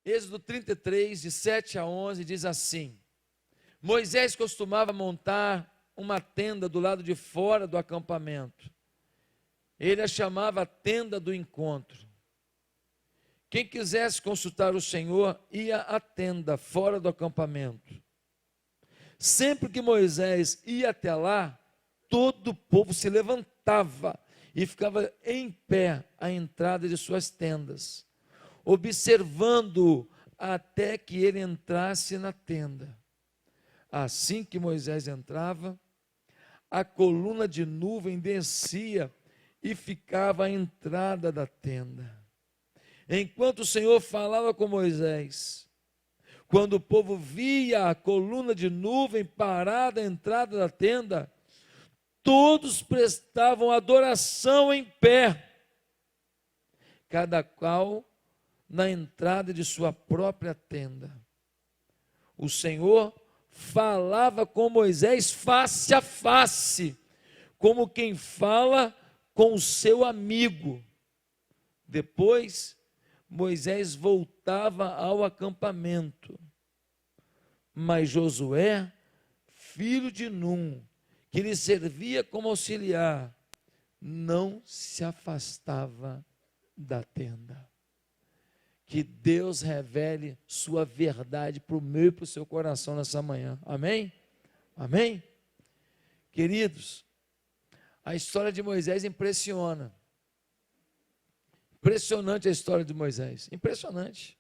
Êxodo 33, de 7 a 11, diz assim: Moisés costumava montar uma tenda do lado de fora do acampamento. Ele a chamava tenda do encontro. Quem quisesse consultar o Senhor ia à tenda fora do acampamento. Sempre que Moisés ia até lá, todo o povo se levantava e ficava em pé à entrada de suas tendas, observando-o até que ele entrasse na tenda. Assim que Moisés entrava, a coluna de nuvem descia e ficava à entrada da tenda. Enquanto o Senhor falava com Moisés, quando o povo via a coluna de nuvem parada à entrada da tenda, todos prestavam adoração em pé, cada qual na entrada de sua própria tenda. O Senhor falava com Moisés face a face, como quem fala com o seu amigo. Depois, Moisés voltava ao acampamento, mas Josué, filho de Num, que lhe servia como auxiliar, não se afastava da tenda. Que Deus revele sua verdade para o meu e para o seu coração nessa manhã. Amém? Amém? Queridos, a história de Moisés impressiona. Impressionante a história de Moisés. Impressionante.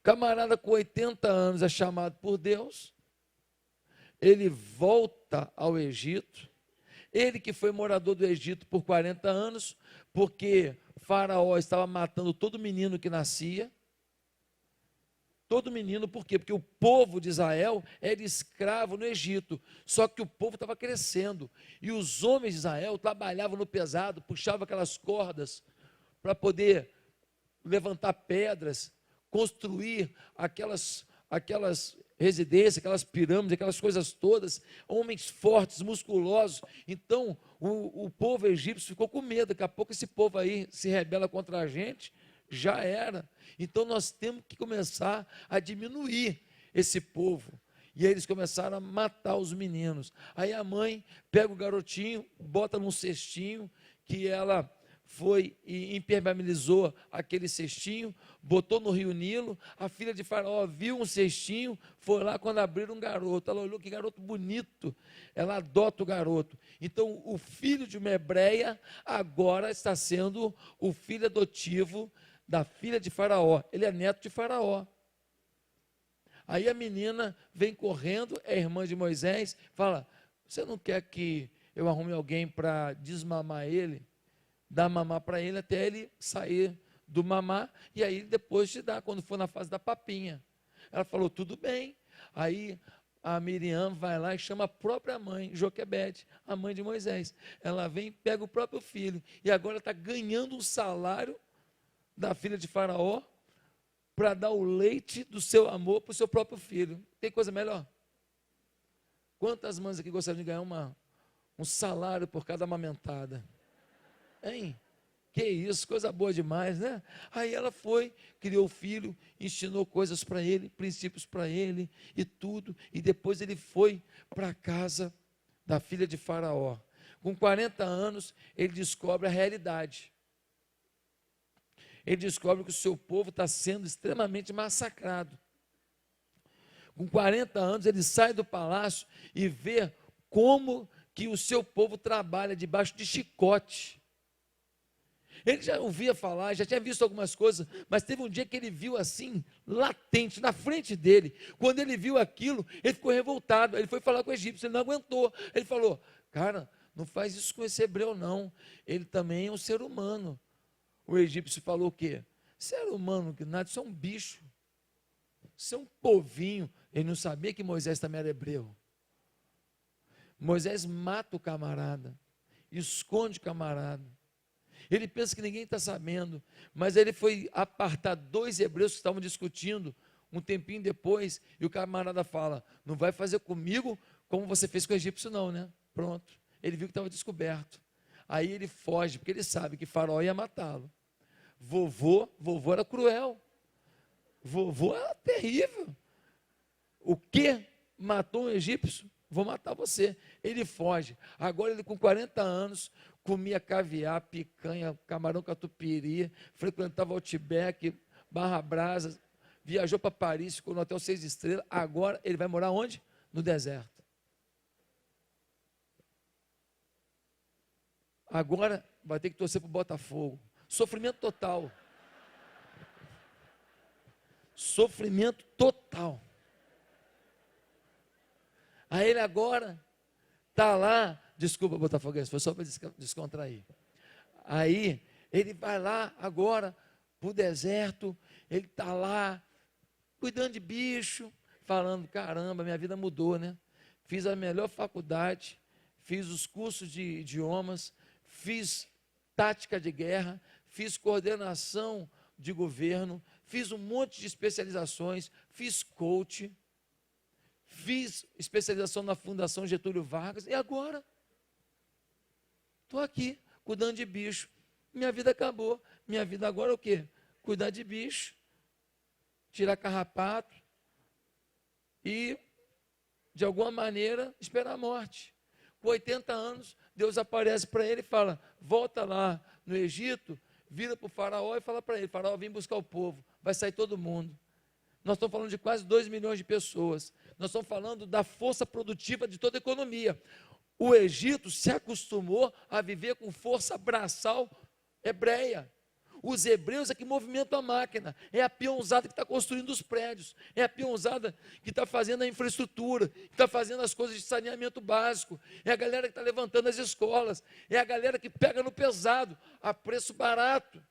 Camarada com 80 anos é chamado por Deus. Ele volta ao Egito. Ele que foi morador do Egito por 40 anos, porque Faraó estava matando todo menino que nascia. Todo menino, por quê? Porque o povo de Israel era escravo no Egito, só que o povo estava crescendo, e os homens de Israel trabalhavam no pesado, puxavam aquelas cordas para poder levantar pedras, construir aquelas residências, aquelas pirâmides, aquelas coisas todas, homens fortes, musculosos. Então o povo egípcio ficou com medo, daqui a pouco esse povo aí se rebela contra a gente, já era. Então nós temos que começar a diminuir esse povo. E aí eles começaram a matar os meninos. Aí a mãe pega o garotinho, bota num cestinho, que ela foi e impermeabilizou aquele cestinho, botou no rio Nilo. A filha de Faraó viu um cestinho, foi lá, quando abriram um garoto, ela olhou, que garoto bonito, ela adota o garoto. Então o filho de uma hebreia agora está sendo o filho adotivo da filha de Faraó, ele é neto de Faraó. Aí a menina vem correndo, é irmã de Moisés, fala: você não quer que eu arrume alguém para desmamar ele, dar mamar para ele até ele sair do mamar, e aí depois te dá, quando for na fase da papinha. Ela falou: tudo bem. Aí a Miriam vai lá e chama a própria mãe, Joquebede, a mãe de Moisés. Ela vem, pega o próprio filho, e agora está ganhando um salário da filha de Faraó, para dar o leite do seu amor para o seu próprio filho. Tem coisa melhor? Quantas mães aqui gostariam de ganhar um salário por cada amamentada? Hein? Que isso, coisa boa demais, né? Aí ela foi, criou o filho, ensinou coisas para ele, princípios para ele e tudo, e depois ele foi para a casa da filha de Faraó. Com 40 anos, ele descobre a realidade. Ele descobre que o seu povo está sendo extremamente massacrado. Com 40 anos, ele sai do palácio e vê como que o seu povo trabalha debaixo de chicote. Ele já ouvia falar, já tinha visto algumas coisas, mas teve um dia que ele viu assim, latente, na frente dele. Quando ele viu aquilo, ele ficou revoltado. Ele foi falar com o egípcio, ele não aguentou. Ele falou: cara, não faz isso com esse hebreu não, ele também é um ser humano. O egípcio falou o quê? Ser humano que nada, isso é um bicho, isso é um povinho. Ele não sabia que Moisés também era hebreu. Moisés mata o camarada, esconde o camarada. Ele pensa que ninguém está sabendo, mas ele foi apartar 2 hebreus que estavam discutindo um tempinho depois, e o camarada fala: não vai fazer comigo como você fez com o egípcio não, né? Pronto, ele viu que estava descoberto. Aí ele foge, porque ele sabe que Faraó ia matá-lo. Vovô era cruel. Vovô era terrível. O que matou um egípcio? Vou matar você. Ele foge. Agora ele com 40 anos, comia caviar, picanha, camarão catupiry, frequentava Outback, Barra Brasa, viajou para Paris, ficou no hotel 6 estrelas. Agora ele vai morar onde? No deserto. Agora vai ter que torcer para o Botafogo. Sofrimento total. Sofrimento total. Aí ele agora está lá, desculpa Botafoguense, foi só para descontrair. Aí ele vai lá agora para o deserto, ele está lá cuidando de bicho, falando, caramba, minha vida mudou, né? Fiz a melhor faculdade, fiz os cursos de idiomas, fiz tática de guerra, fiz coordenação de governo, fiz um monte de especializações, fiz coach, fiz especialização na Fundação Getúlio Vargas, e agora? Estou aqui, cuidando de bicho. Minha vida acabou. Minha vida agora é o quê? Cuidar de bicho, tirar carrapato e, de alguma maneira, esperar a morte. Com 80 anos, Deus aparece para ele e fala, volta lá no Egito, vira para o faraó e fala para ele, faraó, vem buscar o povo, vai sair todo mundo. Nós estamos falando de quase 2 milhões de pessoas. Nós estamos falando da força produtiva de toda a economia. O Egito se acostumou a viver com força braçal hebreia. Os hebreus é que movimentam a máquina, é a peãozada que está construindo os prédios, é a peãozada que está fazendo a infraestrutura, que está fazendo as coisas de saneamento básico, é a galera que está levantando as escolas, é a galera que pega no pesado, a preço barato.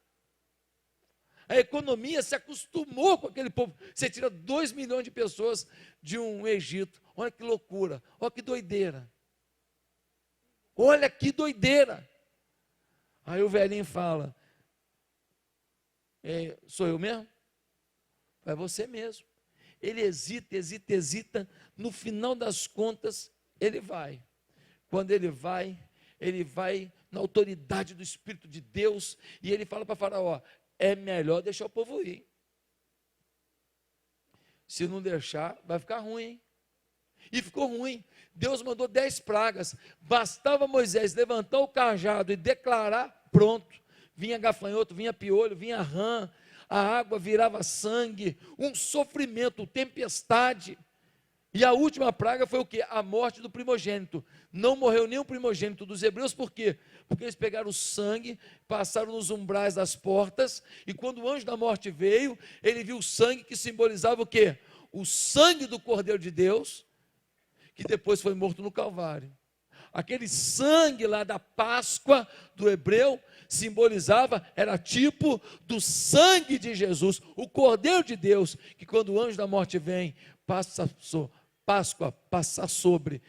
A economia se acostumou com aquele povo. Você tira 2 milhões de pessoas de um Egito. Olha que loucura, olha que doideira. Olha que doideira. Aí o velhinho fala, sou eu mesmo? É você mesmo. Ele hesita, no final das contas, ele vai. Quando ele vai na autoridade do Espírito de Deus, e ele fala para Faraó, é melhor deixar o povo ir. Se não deixar, vai ficar ruim, hein? E ficou ruim. Deus mandou 10 pragas. Bastava Moisés levantar o cajado e declarar, pronto. Vinha gafanhoto, vinha piolho, vinha rã, a água virava sangue, um sofrimento, tempestade. E a última praga foi o quê? A morte do primogênito. Não morreu nenhum primogênito dos hebreus, por quê? Porque eles pegaram o sangue, passaram nos umbrais das portas, e quando o anjo da morte veio, ele viu o sangue que simbolizava o quê? O sangue do Cordeiro de Deus, que depois foi morto no Calvário. Aquele sangue lá da Páscoa do hebreu simbolizava, era tipo do sangue de Jesus, o Cordeiro de Deus, que quando o anjo da morte vem, Páscoa passa sobre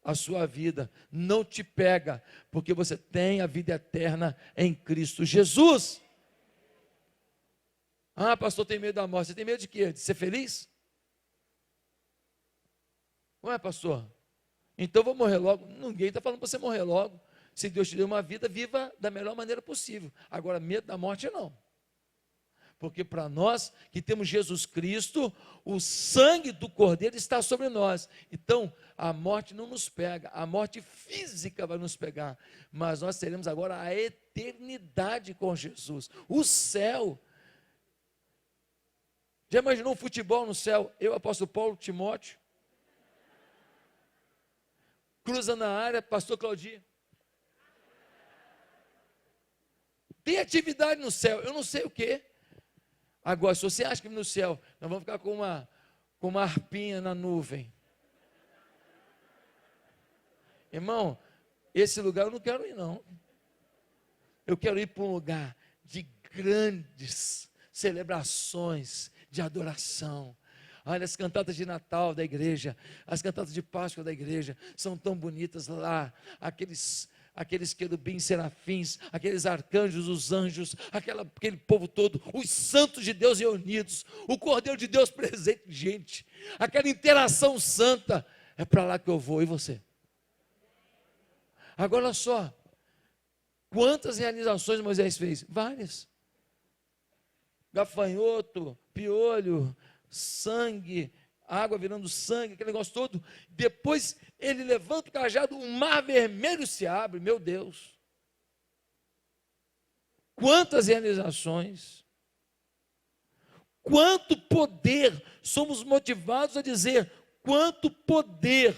a sua vida, não te pega, porque você tem a vida eterna em Cristo Jesus. Ah, pastor, tem medo da morte. Você tem medo de quê? De ser feliz? Ué, pastor, então vou morrer logo. Ninguém está falando para você morrer logo. Se Deus te deu uma vida, viva da melhor maneira possível. Agora, medo da morte não. Porque para nós que temos Jesus Cristo, o sangue do Cordeiro está sobre nós. Então, a morte não nos pega, a morte física vai nos pegar, mas nós teremos agora a eternidade com Jesus, o céu. Já imaginou um futebol no céu? Eu, apóstolo Paulo, Timóteo, cruza na área, pastor Claudinho. Tem atividade no céu, eu não sei o que. Agora, se você acha que no céu nós vamos ficar com uma harpinha na nuvem, irmão, esse lugar eu não quero ir, não. Eu quero ir para um lugar de grandes celebrações, de adoração. Olha, as cantatas de Natal da igreja, as cantatas de Páscoa da igreja, são tão bonitas lá, aqueles querubins, serafins, aqueles arcanjos, os anjos, aquele povo todo, os santos de Deus reunidos, o Cordeiro de Deus presente, gente, aquela interação santa, é para lá que eu vou, e você? Agora olha só, quantas realizações Moisés fez? Várias. gafanhoto, piolho, sangue, água virando sangue, aquele negócio todo. Depois ele levanta o cajado, o mar vermelho se abre, meu Deus. Quantas realizações, quanto poder, somos motivados a dizer, quanto poder.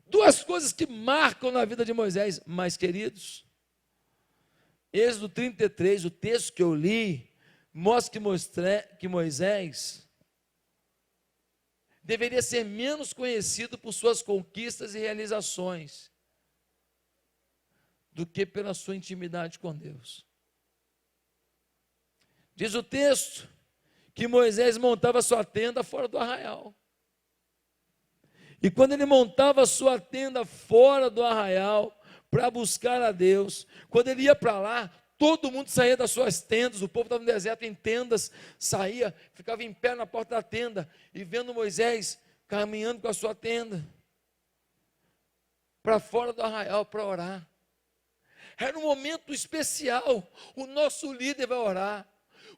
Duas coisas que marcam na vida de Moisés, mas queridos, Êxodo 33, o texto que eu li, mostra que Moisés deveria ser menos conhecido por suas conquistas e realizações do que pela sua intimidade com Deus. Diz o texto que Moisés montava sua tenda fora do arraial. E quando ele montava a sua tenda fora do arraial para buscar a Deus, quando ele ia para lá, todo mundo saía das suas tendas, o povo estava no deserto em tendas, saía, ficava em pé na porta da tenda e vendo Moisés caminhando com a sua tenda para fora do arraial para orar. Era um momento especial, o nosso líder vai orar.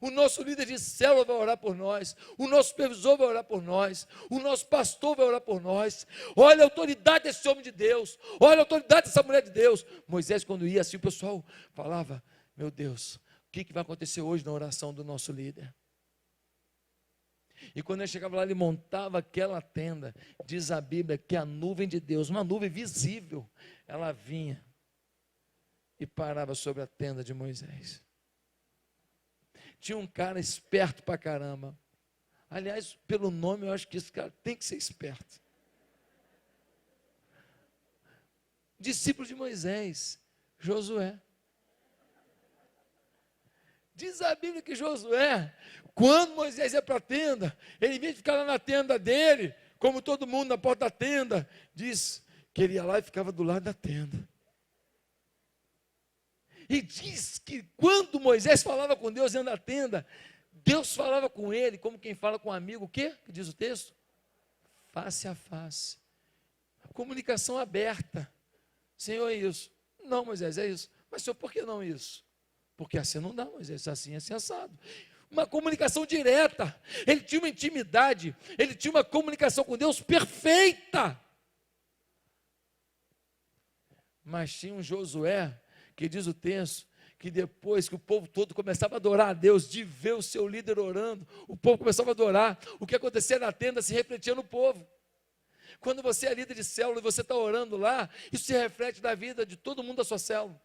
O nosso líder de célula vai orar por nós, o nosso supervisor vai orar por nós, o nosso pastor vai orar por nós. Olha a autoridade desse homem de Deus, olha a autoridade dessa mulher de Deus. Moisés, quando ia assim, o pessoal falava: meu Deus, o que vai acontecer hoje na oração do nosso líder? E quando ele chegava lá, ele montava aquela tenda. Diz a Bíblia que a nuvem de Deus, uma nuvem visível, ela vinha e parava sobre a tenda de Moisés. Tinha um cara esperto pra caramba. Aliás, pelo nome, eu acho que esse cara tem que ser esperto. Discípulo de Moisés, Josué. Diz a Bíblia que Josué, quando Moisés ia para a tenda, ele, em vez de ficar lá na tenda dele, como todo mundo na porta da tenda, diz que ele ia lá e ficava do lado da tenda. E diz que quando Moisés falava com Deus dentro da tenda, Deus falava com ele, como quem fala com um amigo, o quê? Que diz o texto? Face a face. Comunicação aberta. Senhor, é isso. Não, Moisés, é isso. Mas, Senhor, por que não isso? Porque assim não dá, Moisés, assim é assado. Uma comunicação direta. Ele tinha uma intimidade, ele tinha uma comunicação com Deus perfeita. Mas tinha um Josué, que diz o texto, que depois que o povo todo começava a adorar a Deus, de ver o seu líder orando, o povo começava a adorar, o que acontecia na tenda se refletia no povo. Quando você é líder de célula e você está orando lá, isso se reflete na vida de todo mundo da sua célula.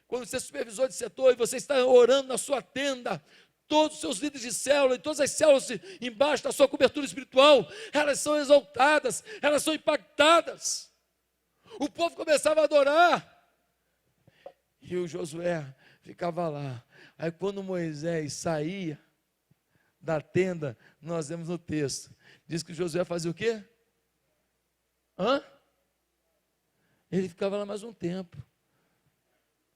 Quando você é supervisor de setor e você está orando na sua tenda, todos os seus líderes de célula e todas as células embaixo da sua cobertura espiritual, elas são exaltadas, elas são impactadas. O povo começava a adorar. E o Josué ficava lá. Aí quando Moisés saía da tenda, nós vemos no texto, diz que Josué fazia o quê? Ele ficava lá mais um tempo.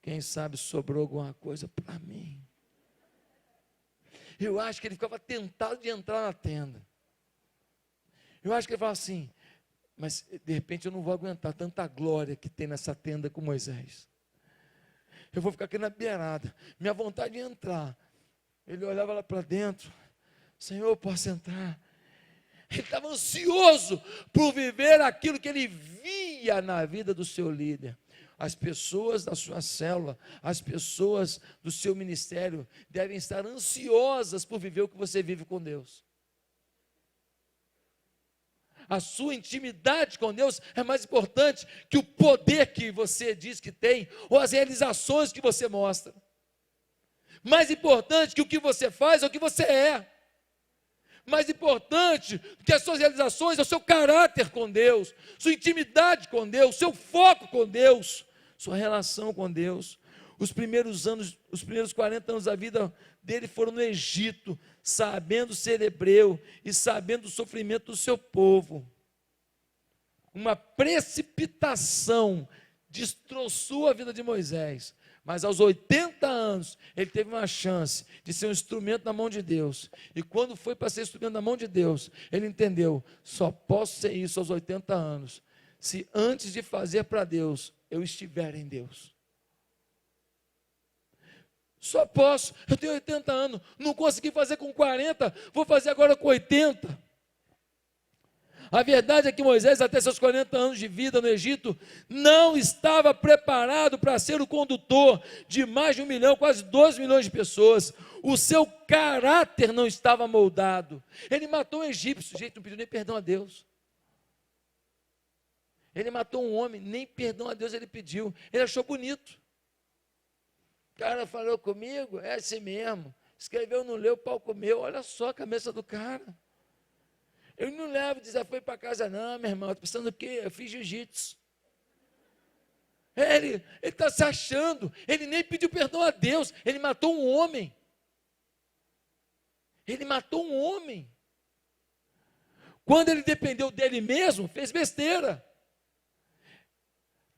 Quem sabe sobrou alguma coisa para mim. Eu acho que ele ficava tentado de entrar na tenda. Eu acho que ele falava assim, mas de repente eu não vou aguentar tanta glória que tem nessa tenda com Moisés. Eu vou ficar aqui na beirada. Minha vontade de entrar. Ele olhava lá para dentro. Senhor, posso entrar? Ele estava ansioso por viver aquilo que ele via na vida do seu líder. As pessoas da sua célula, as pessoas do seu ministério devem estar ansiosas por viver o que você vive com Deus. A sua intimidade com Deus é mais importante que o poder que você diz que tem, ou as realizações que você mostra. Mais importante que o que você faz é o que você é. Mais importante do que as suas realizações é o seu caráter com Deus, sua intimidade com Deus, seu foco com Deus, sua relação com Deus. Os primeiros 40 anos da vida dele foram no Egito, sabendo ser hebreu e sabendo o sofrimento do seu povo. Uma precipitação destroçou a vida de Moisés, mas aos 80 anos ele teve uma chance de ser um instrumento na mão de Deus. E quando foi para ser instrumento na mão de Deus, ele entendeu, só posso ser isso aos 80 anos, se antes de fazer para Deus, eu estiver em Deus. Só posso, eu tenho 80 anos, não consegui fazer com 40, vou fazer agora com 80. A verdade é que Moisés, até seus 40 anos de vida no Egito, não estava preparado para ser o condutor de mais de 1 milhão, quase 2 milhões de pessoas. O seu caráter não estava moldado. Ele matou um egípcio, gente, não pediu nem perdão a Deus. Ele matou um homem, nem perdão a Deus ele pediu. Ele achou bonito. O cara falou comigo, é assim mesmo. Escreveu, não leu, o pau comeu. Olha só a cabeça do cara. Eu não levo desafio para casa, não, meu irmão. Estou pensando o quê? Eu fiz jiu-jitsu. Ele está se achando. Ele nem pediu perdão a Deus. Ele matou um homem. Ele matou um homem. Quando ele dependeu dele mesmo, fez besteira.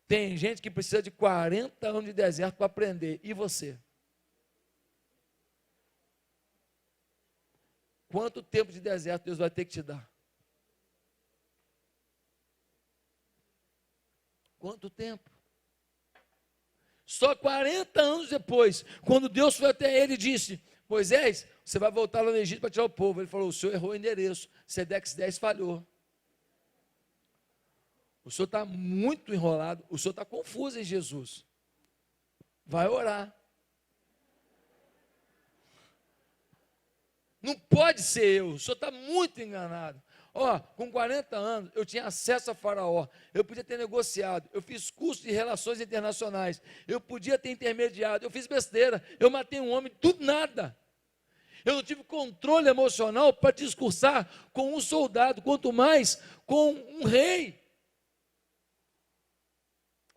Tem gente que precisa de 40 anos de deserto para aprender. E você? Quanto tempo de deserto Deus vai ter que te dar? Quanto tempo? Só 40 anos depois, quando Deus foi até ele e disse: Moisés, você vai voltar lá no Egito para tirar o povo. Ele falou: o senhor errou o endereço, Sedex 10 falhou. O senhor está muito enrolado, o senhor está confuso em Jesus. Vai orar. Não pode ser eu, o senhor está muito enganado. Com 40 anos, eu tinha acesso a Faraó, eu podia ter negociado, eu fiz curso de relações internacionais, eu podia ter intermediado, eu fiz besteira, eu matei um homem do nada. Eu não tive controle emocional para discursar com um soldado, quanto mais com um rei.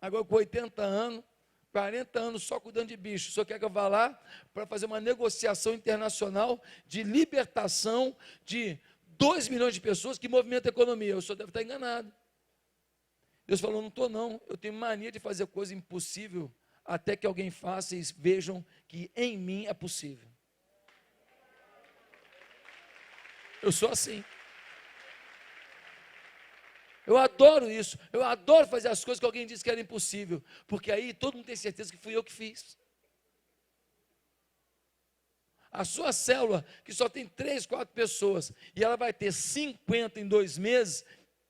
Agora com 80 anos, 40 anos só cuidando de bicho, o senhor quer que eu vá lá para fazer uma negociação internacional de libertação de 2 milhões de pessoas que movimentam a economia? O senhor deve estar enganado. Deus falou: não estou não, eu tenho mania de fazer coisa impossível, até que alguém faça e vejam que em mim é possível. Eu sou assim. Eu adoro isso, eu adoro fazer as coisas que alguém disse que era impossível, porque aí todo mundo tem certeza que fui eu que fiz. A sua célula, que só tem 3, 4 pessoas, e ela vai ter 50 em 2 meses,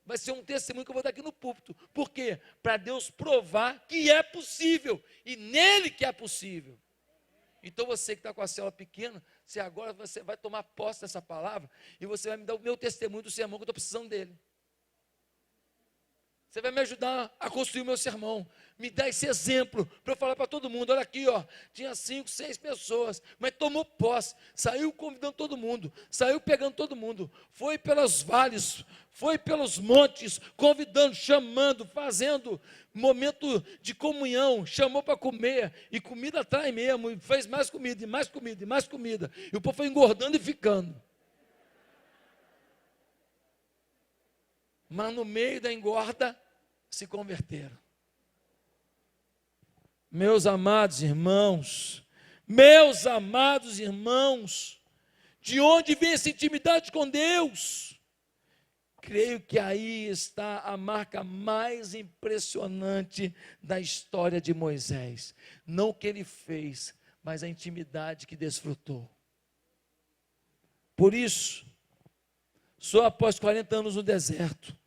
vai ser um testemunho que eu vou dar aqui no púlpito. Por quê? Para Deus provar que é possível, e nele que é possível. Então você que está com a célula pequena, você vai tomar posse dessa palavra, e você vai me dar o meu testemunho do sermão que eu estou precisando dele. Você vai me ajudar a construir o meu sermão. Me dá esse exemplo para eu falar para todo mundo. Olha aqui, tinha 5, 6 pessoas, mas tomou posse, saiu convidando todo mundo, saiu pegando todo mundo, foi pelos vales, foi pelos montes, convidando, chamando, fazendo momento de comunhão, chamou para comer, e comida atrai mesmo, e fez mais comida, e mais comida, e mais comida, e o povo foi engordando e ficando. Mas no meio da engorda, se converteram. Meus amados irmãos, de onde vem essa intimidade com Deus? Creio que aí está a marca mais impressionante da história de Moisés. Não o que ele fez, mas a intimidade que desfrutou. Por isso, só após 40 anos no deserto,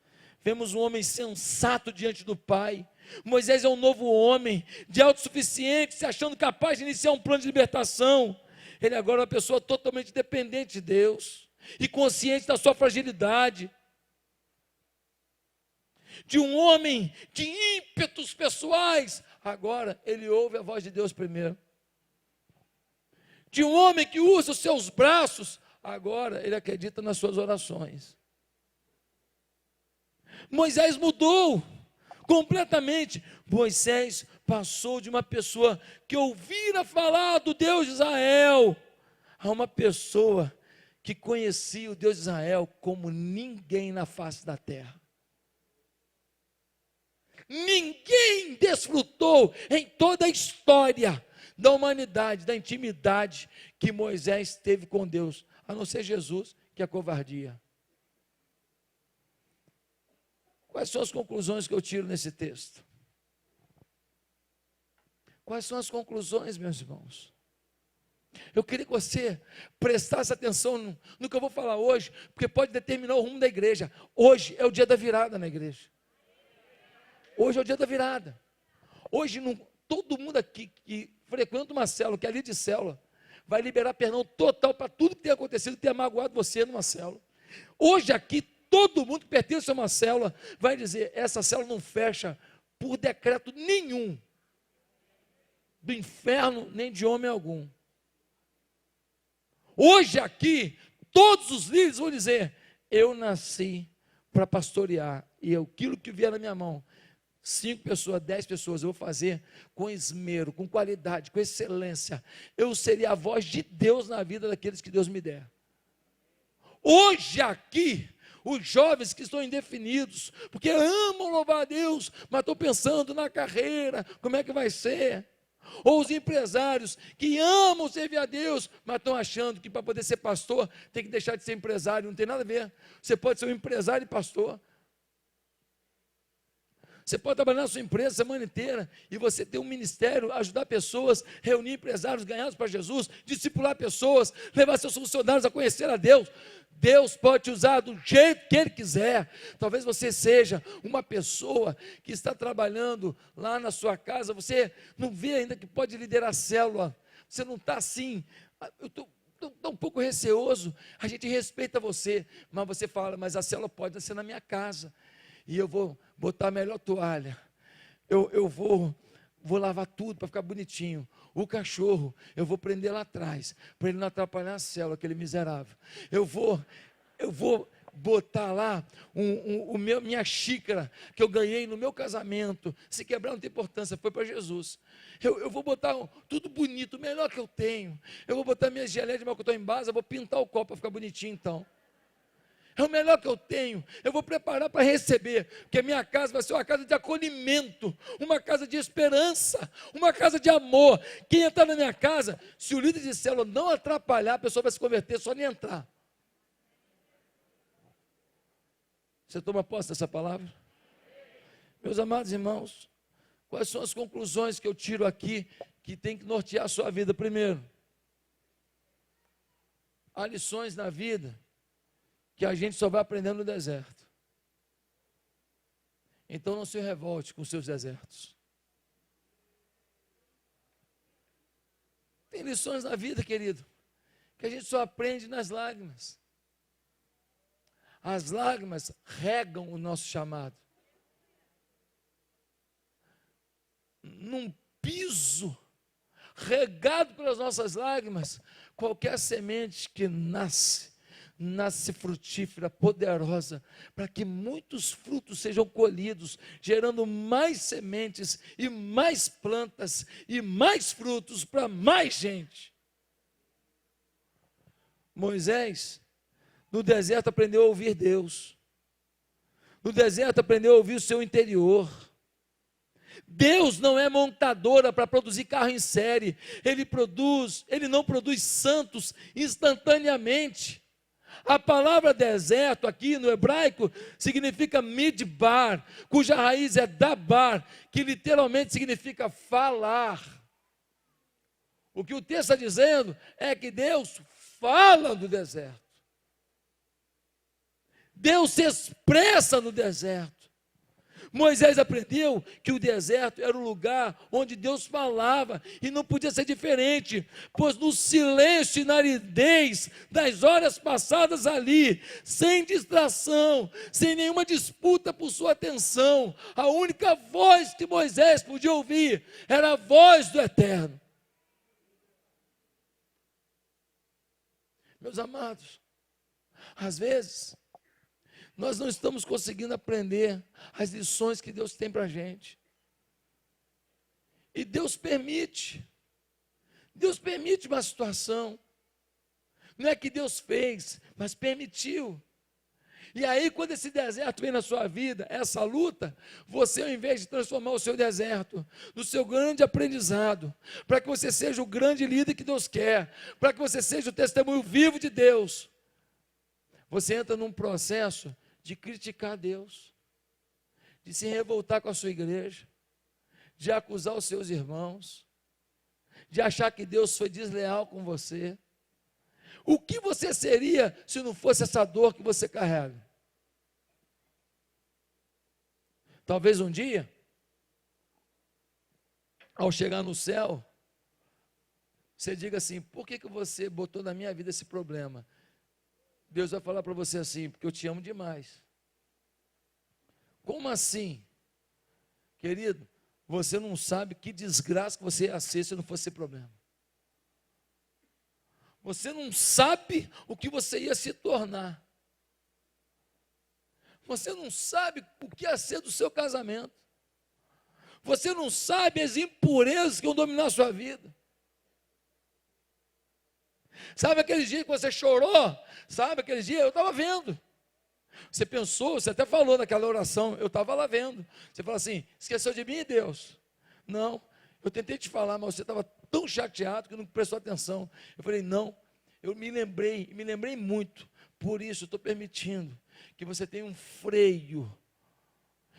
vemos um homem sensato diante do Pai. Moisés é um novo homem, de autossuficiente, se achando capaz de iniciar um plano de libertação. Ele agora é uma pessoa totalmente dependente de Deus, e consciente da sua fragilidade. De um homem de ímpetos pessoais, agora ele ouve a voz de Deus primeiro. De um homem que usa os seus braços, agora ele acredita nas suas orações. Moisés mudou completamente. Moisés passou de uma pessoa que ouvira falar do Deus de Israel, a uma pessoa que conhecia o Deus de Israel como ninguém na face da terra. Ninguém desfrutou em toda a história da humanidade, da intimidade que Moisés teve com Deus, a não ser Jesus, que é covardia. Quais são as conclusões que eu tiro nesse texto? Quais são as conclusões, meus irmãos? Eu queria que você prestasse atenção no que eu vou falar hoje, porque pode determinar o rumo da igreja. Hoje é o dia da virada na igreja. Hoje é o dia da virada. Hoje, todo mundo aqui que frequenta uma célula, que é ali de célula, vai liberar perdão total para tudo que tem acontecido, que tenha magoado você numa célula. Hoje aqui, todo mundo que pertence a uma célula vai dizer: essa célula não fecha por decreto nenhum do inferno, nem de homem algum. Hoje aqui, todos os líderes vão dizer: eu nasci para pastorear, e aquilo que vier na minha mão, 5 pessoas, 10 pessoas, eu vou fazer com esmero, com qualidade, com excelência. Eu seria a voz de Deus na vida daqueles que Deus me der. Hoje aqui, os jovens que estão indefinidos, porque amam louvar a Deus, mas estão pensando na carreira, como é que vai ser. Ou os empresários que amam servir a Deus, mas estão achando que para poder ser pastor, tem que deixar de ser empresário. Não tem nada a ver. Você pode ser um empresário e pastor. Você pode trabalhar na sua empresa a semana inteira e você ter um ministério, ajudar pessoas, reunir empresários ganhados para Jesus, discipular pessoas, levar seus funcionários a conhecer a Deus. Deus pode te usar do jeito que Ele quiser. Talvez você seja uma pessoa que está trabalhando lá na sua casa, você não vê ainda que pode liderar a célula, você não está assim, eu estou um pouco receoso. A gente respeita você, mas você fala: mas a célula pode ser na minha casa, e eu vou botar a melhor toalha, eu vou lavar tudo para ficar bonitinho. O cachorro, eu vou prender lá atrás, para ele não atrapalhar a célula, aquele miserável. Eu vou botar lá minha xícara, que eu ganhei no meu casamento. Se quebrar não tem importância, foi para Jesus. Eu vou botar tudo bonito, o melhor que eu tenho. Eu vou botar minha geleia de melocotão em base, eu vou pintar o copo para ficar bonitinho então. É o melhor que eu tenho. Eu vou preparar para receber, porque a minha casa vai ser uma casa de acolhimento, uma casa de esperança, uma casa de amor. Quem entrar na minha casa, se o líder de célula não atrapalhar, a pessoa vai se converter só nem entrar. Você toma posse dessa palavra? Meus amados irmãos, quais são as conclusões que eu tiro aqui, que tem que nortear a sua vida? Primeiro, há lições na vida que a gente só vai aprendendo no deserto. Então não se revolte com os seus desertos. Tem lições na vida, querido, que a gente só aprende nas lágrimas. As lágrimas regam o nosso chamado. Num piso regado pelas nossas lágrimas, qualquer semente que nasce frutífera, poderosa, para que muitos frutos sejam colhidos, gerando mais sementes e mais plantas e mais frutos para mais gente. Moisés, no deserto, aprendeu a ouvir Deus. No deserto, aprendeu a ouvir o seu interior. Deus não é montadora para produzir carro em série. Ele não produz santos instantaneamente. A palavra deserto aqui no hebraico significa midbar, cuja raiz é dabar, que literalmente significa falar. O que o texto está dizendo é que Deus fala no deserto. Deus se expressa no deserto. Moisés aprendeu que o deserto era o lugar onde Deus falava, e não podia ser diferente, pois no silêncio e na aridez das horas passadas ali, sem distração, sem nenhuma disputa por sua atenção, a única voz que Moisés podia ouvir era a voz do Eterno. Meus amados, às vezes nós não estamos conseguindo aprender as lições que Deus tem para a gente. E Deus permite uma situação. Não é que Deus fez, mas permitiu. E aí, quando esse deserto vem na sua vida, essa luta, você, ao invés de transformar o seu deserto no seu grande aprendizado, para que você seja o grande líder que Deus quer, para que você seja o testemunho vivo de Deus, você entra num processo de criticar Deus, de se revoltar com a sua igreja, de acusar os seus irmãos, de achar que Deus foi desleal com você. O que você seria se não fosse essa dor que você carrega? Talvez um dia, ao chegar no céu, você diga assim: por que você botou na minha vida esse problema? Deus vai falar para você assim: porque eu te amo demais. Como assim? Querido, você não sabe que desgraça que você ia ser se não fosse esse problema. Você não sabe o que você ia se tornar. Você não sabe o que ia ser do seu casamento. Você não sabe as impurezas que vão dominar a sua vida. Sabe aquele dia que você chorou? Sabe aquele dia? Eu estava vendo. Você pensou, você até falou naquela oração, eu estava lá vendo. Você falou assim: esqueceu de mim, Deus? Não, eu tentei te falar, mas você estava tão chateado que não prestou atenção. Eu falei: não, eu me lembrei muito. Por isso eu estou permitindo que você tenha um freio,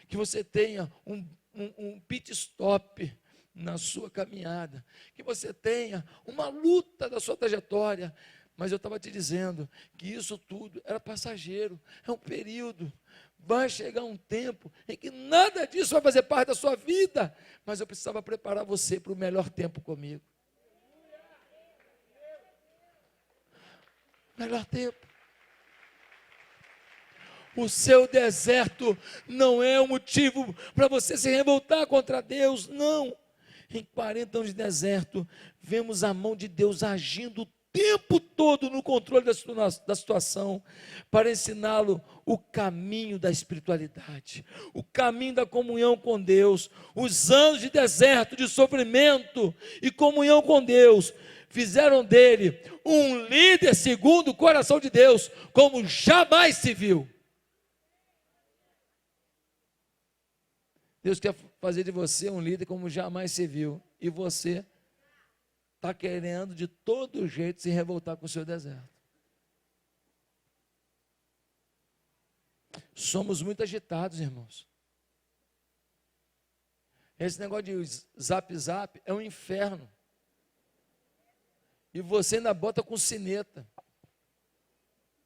que você tenha um pit stop na sua caminhada, que você tenha uma luta da sua trajetória. Mas eu estava te dizendo que isso tudo era passageiro, é um período. Vai chegar um tempo em que nada disso vai fazer parte da sua vida, mas eu precisava preparar você para o melhor tempo comigo. Melhor tempo. O seu deserto não é um motivo para você se revoltar contra Deus, não. Em 40 anos de deserto, vemos a mão de Deus agindo o tempo todo no controle da situação, para ensiná-lo o caminho da espiritualidade, o caminho da comunhão com Deus. Os anos de deserto, de sofrimento e comunhão com Deus, fizeram dele um líder segundo o coração de Deus, como jamais se viu. Deus quer fazer de você um líder como jamais se viu, e você está querendo de todo jeito se revoltar com o seu deserto. Somos muito agitados, irmãos. Esse negócio de zap é um inferno. E você ainda bota com sineta,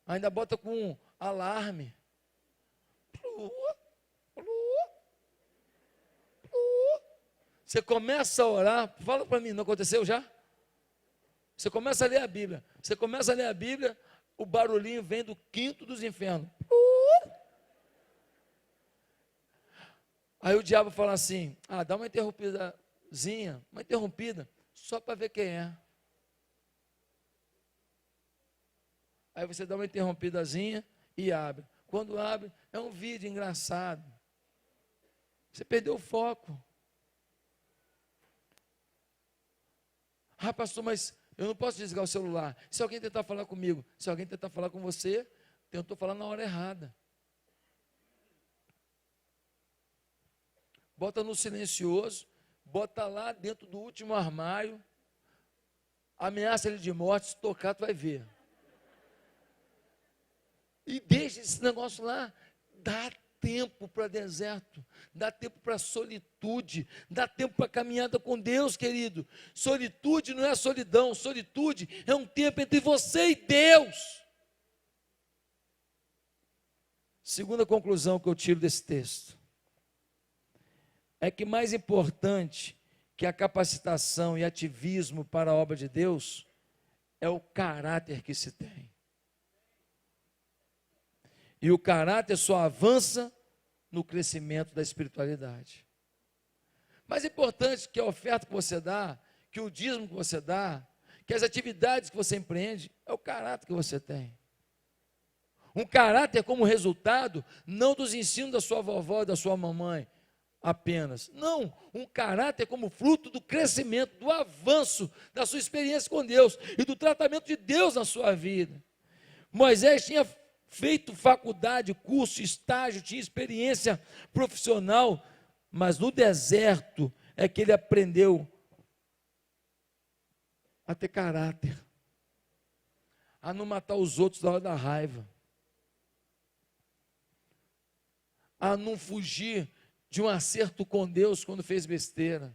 ainda bota com alarme. Você começa a orar, fala para mim, não aconteceu já? Você começa a ler a Bíblia, o barulhinho vem do quinto dos infernos. Aí o diabo fala assim: dá uma interrompidazinha, só para ver quem é. Aí você dá uma interrompidazinha e abre. Quando abre, é um vídeo engraçado. Você perdeu o foco. Pastor, mas eu não posso desligar o celular. Se alguém tentar falar comigo, se alguém tentar falar com você, tentou falar na hora errada. Bota no silencioso, bota lá dentro do último armário, ameaça ele de morte, se tocar tu vai ver. E deixa esse negócio lá. Dá tempo para deserto, dá tempo para solitude, dá tempo para caminhada com Deus, querido. Solitude não é solidão, solitude é um tempo entre você e Deus. Segunda conclusão que eu tiro desse texto é que mais importante que a capacitação e ativismo para a obra de Deus é o caráter que se tem. E o caráter só avança no crescimento da espiritualidade. Mais importante que a oferta que você dá, que o dízimo que você dá, que as atividades que você empreende, é o caráter que você tem. Um caráter como resultado, não dos ensinos da sua vovó e da sua mamãe apenas. Não, um caráter como fruto do crescimento, do avanço da sua experiência com Deus e do tratamento de Deus na sua vida. Moisés tinha feito faculdade, curso, estágio, tinha experiência profissional, mas no deserto é que ele aprendeu a ter caráter, a não matar os outros na hora da raiva, a não fugir de um acerto com Deus quando fez besteira.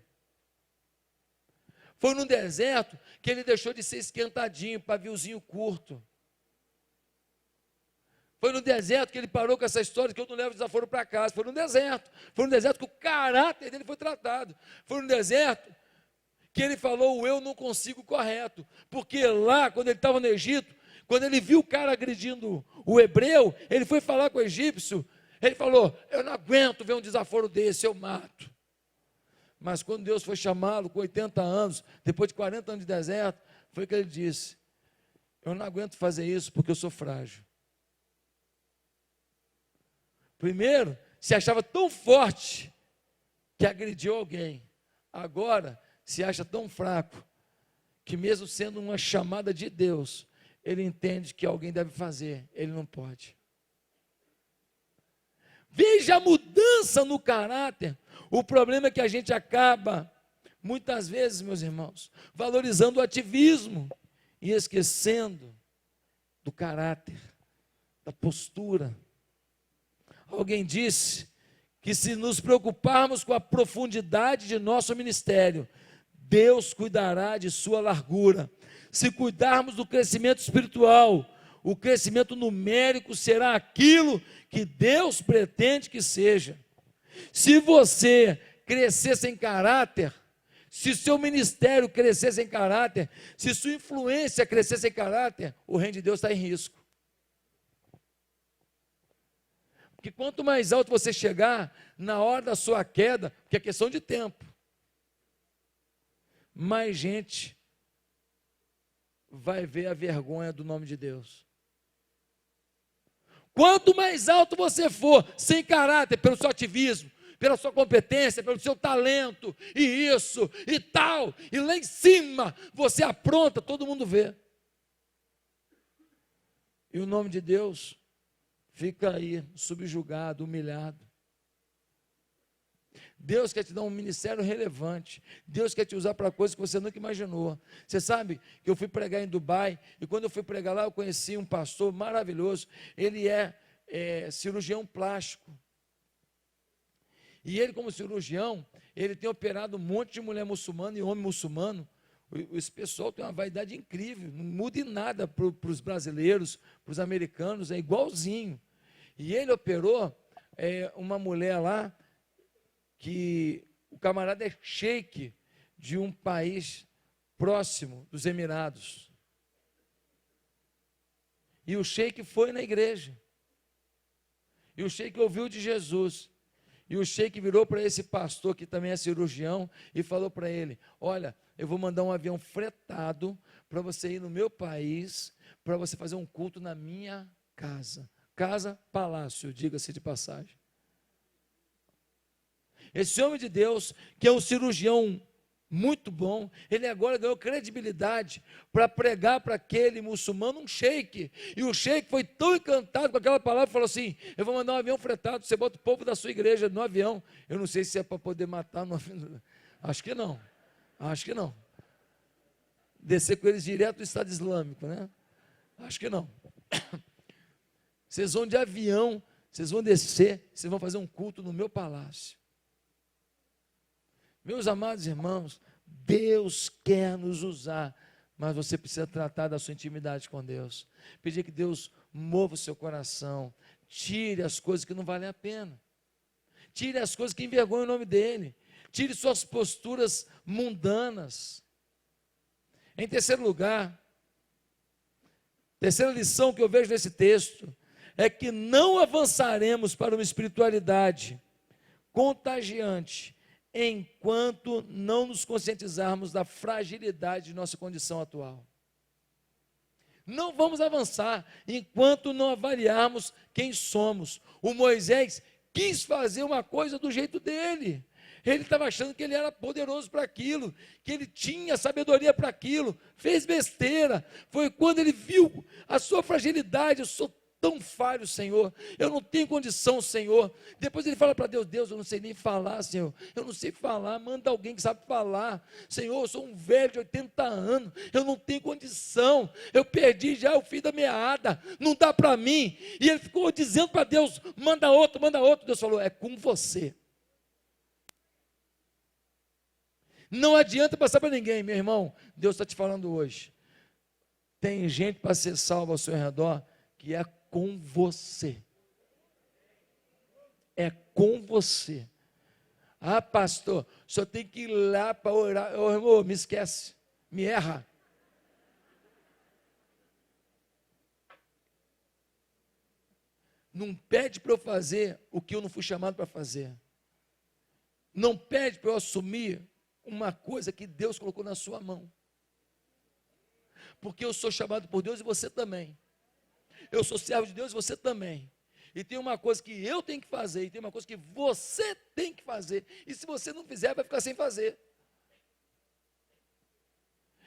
Foi no deserto que ele deixou de ser esquentadinho, paviozinho curto. Foi no deserto que ele parou com essa história que eu não levo desaforo para casa. Foi no deserto. Foi no deserto que o caráter dele foi tratado. Foi no deserto que ele falou o eu não consigo correto. Porque lá, quando ele estava no Egito, quando ele viu o cara agredindo o hebreu, ele foi falar com o egípcio. Ele falou, eu não aguento ver um desaforo desse, eu mato. Mas quando Deus foi chamá-lo com 80 anos, depois de 40 anos de deserto, foi que ele disse, eu não aguento fazer isso porque eu sou frágil. Primeiro, se achava tão forte que agrediu alguém. Agora, se acha tão fraco que mesmo sendo uma chamada de Deus, ele entende que alguém deve fazer, ele não pode. Veja a mudança no caráter. O problema é que a gente acaba, muitas vezes, meus irmãos, valorizando o ativismo e esquecendo do caráter, da postura. Alguém disse que se nos preocuparmos com a profundidade de nosso ministério, Deus cuidará de sua largura. Se cuidarmos do crescimento espiritual, o crescimento numérico será aquilo que Deus pretende que seja. Se você crescer sem caráter, se seu ministério crescer sem caráter, se sua influência crescer sem caráter, o reino de Deus está em risco. Porque quanto mais alto você chegar, na hora da sua queda, porque é questão de tempo, mais gente vai ver a vergonha do nome de Deus. Quanto mais alto você for, sem caráter, pelo seu ativismo, pela sua competência, pelo seu talento, e isso, e tal, e lá em cima, você apronta, todo mundo vê. E o nome de Deus fica aí, subjugado, humilhado. Deus quer te dar um ministério relevante. Deus quer te usar para coisas que você nunca imaginou. Você sabe que eu fui pregar em Dubai, e quando eu fui pregar lá, eu conheci um pastor maravilhoso. Ele é cirurgião plástico. E ele, como cirurgião, ele tem operado um monte de mulher muçulmana e homem muçulmano. Esse pessoal tem uma vaidade incrível, não muda em nada para os brasileiros, para os americanos, é igualzinho. E ele operou uma mulher lá, que o camarada é sheik de um país próximo dos Emirados. E o sheik foi na igreja. E o sheik ouviu de Jesus. E o sheik virou para esse pastor, que também é cirurgião, e falou para ele, olha, eu vou mandar um avião fretado para você ir no meu país, para você fazer um culto na minha casa. Casa, palácio, diga-se de passagem. Esse homem de Deus, que é um cirurgião muito bom, ele agora ganhou credibilidade para pregar para aquele muçulmano um sheik. E o sheik foi tão encantado com aquela palavra, falou assim, eu vou mandar um avião fretado, você bota o povo da sua igreja no avião. Eu não sei se é para poder matar no avião. Acho que não. Descer com eles direto do Estado Islâmico, né? Acho que não. Vocês vão de avião, vocês vão descer, vocês vão fazer um culto no meu palácio. Meus amados irmãos, Deus quer nos usar, mas você precisa tratar da sua intimidade com Deus. Pedir que Deus mova o seu coração, tire as coisas que não valem a pena, tire as coisas que envergonham o nome dEle, tire suas posturas mundanas. Em terceiro lugar, terceira lição que eu vejo nesse texto, é que não avançaremos para uma espiritualidade contagiante, enquanto não nos conscientizarmos da fragilidade de nossa condição atual. Não vamos avançar enquanto não avaliarmos quem somos. O Moisés quis fazer uma coisa do jeito dele. Ele estava achando que ele era poderoso para aquilo, que ele tinha sabedoria para aquilo, fez besteira. Foi quando ele viu a sua fragilidade, eu sou tão falho, Senhor, eu não tenho condição, Senhor. Depois ele fala para Deus, Deus, eu não sei nem falar, Senhor, eu não sei falar, manda alguém que sabe falar. Senhor, eu sou um velho de 80 anos, eu não tenho condição, eu perdi já o fio da meada, não dá para mim. E ele ficou dizendo para Deus, manda outro. Deus falou, é com você. Não adianta passar para ninguém, meu irmão. Deus está te falando hoje. Tem gente para ser salva ao seu redor que é com você. É com você. Ah, pastor, só tem que ir lá para orar. Ô, irmão, me esquece, me erra. Não pede para eu fazer o que eu não fui chamado para fazer. Não pede para eu assumir uma coisa que Deus colocou na sua mão. Porque eu sou chamado por Deus e você também. Eu sou servo de Deus e você também. E tem uma coisa que eu tenho que fazer, e tem uma coisa que você tem que fazer. E se você não fizer, vai ficar sem fazer.